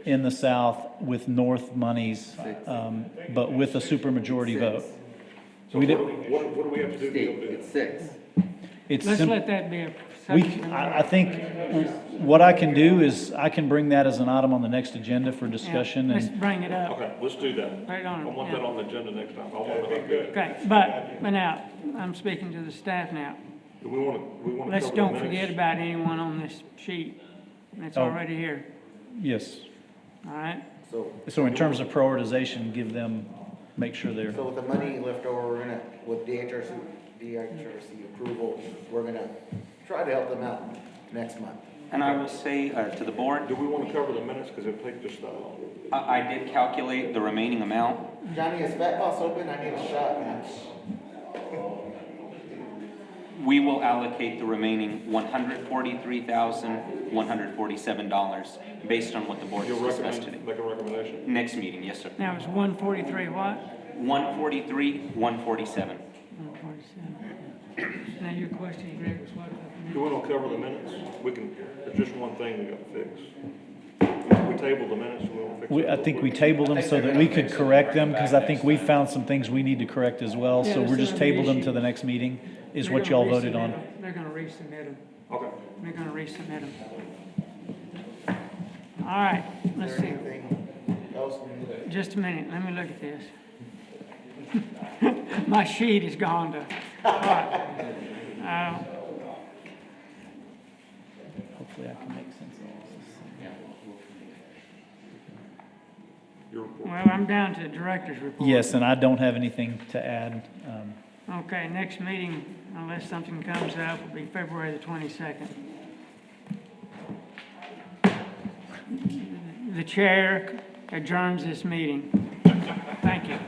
in the south with north monies, but with a supermajority vote. So what do we have to do to be able to do that? It's 6. Let's let that be a. I think what I can do is I can bring that as an item on the next agenda for discussion. Let's And bring it up. Okay, let's do that. Right on, I want yeah. that on the agenda next time. I want it to be good. Okay, but now, I'm speaking to the staff now. Do we want to Let's cover don't the forget minutes? about anyone on this sheet that's Oh. already here, Yes. all right? So in terms of prioritization, give them, make sure they're, So with the money left over, we're gonna, with DHRC approval, we're gonna try to help them out next month. And I will say to the board, Do we want to cover the minutes, because it'll take just that long? I did calculate the remaining amount. Johnny, is Fat Boss open? I need a shot, man. We will allocate the remaining $143,147 based on what the board has You'll discussed today. make a recommendation? Next meeting, yes, sir. Now, it's 143 what? 143, 147. 147. Now, your question, Greg, was what? Do we want to cover the minutes? We can, there's just one thing we got to fix. We tabled the minutes, we want to fix it. I think we tabled them so that we could correct them, because I think we found some things we need to correct as well. So we're just tabled them to the next meeting, is what y'all voted on. They're gonna resubmit them. Okay. They're gonna resubmit them. All right, let's see. Anything else? Just a minute, let me look at this. My sheet is gone to, all right. Hopefully I can make sense of all this. Your report. Well, I'm down to the director's report. Yes, and I don't have anything to add. Okay, next meeting, unless something comes up, will be February the 22nd. The chair adjourns this meeting. Thank you.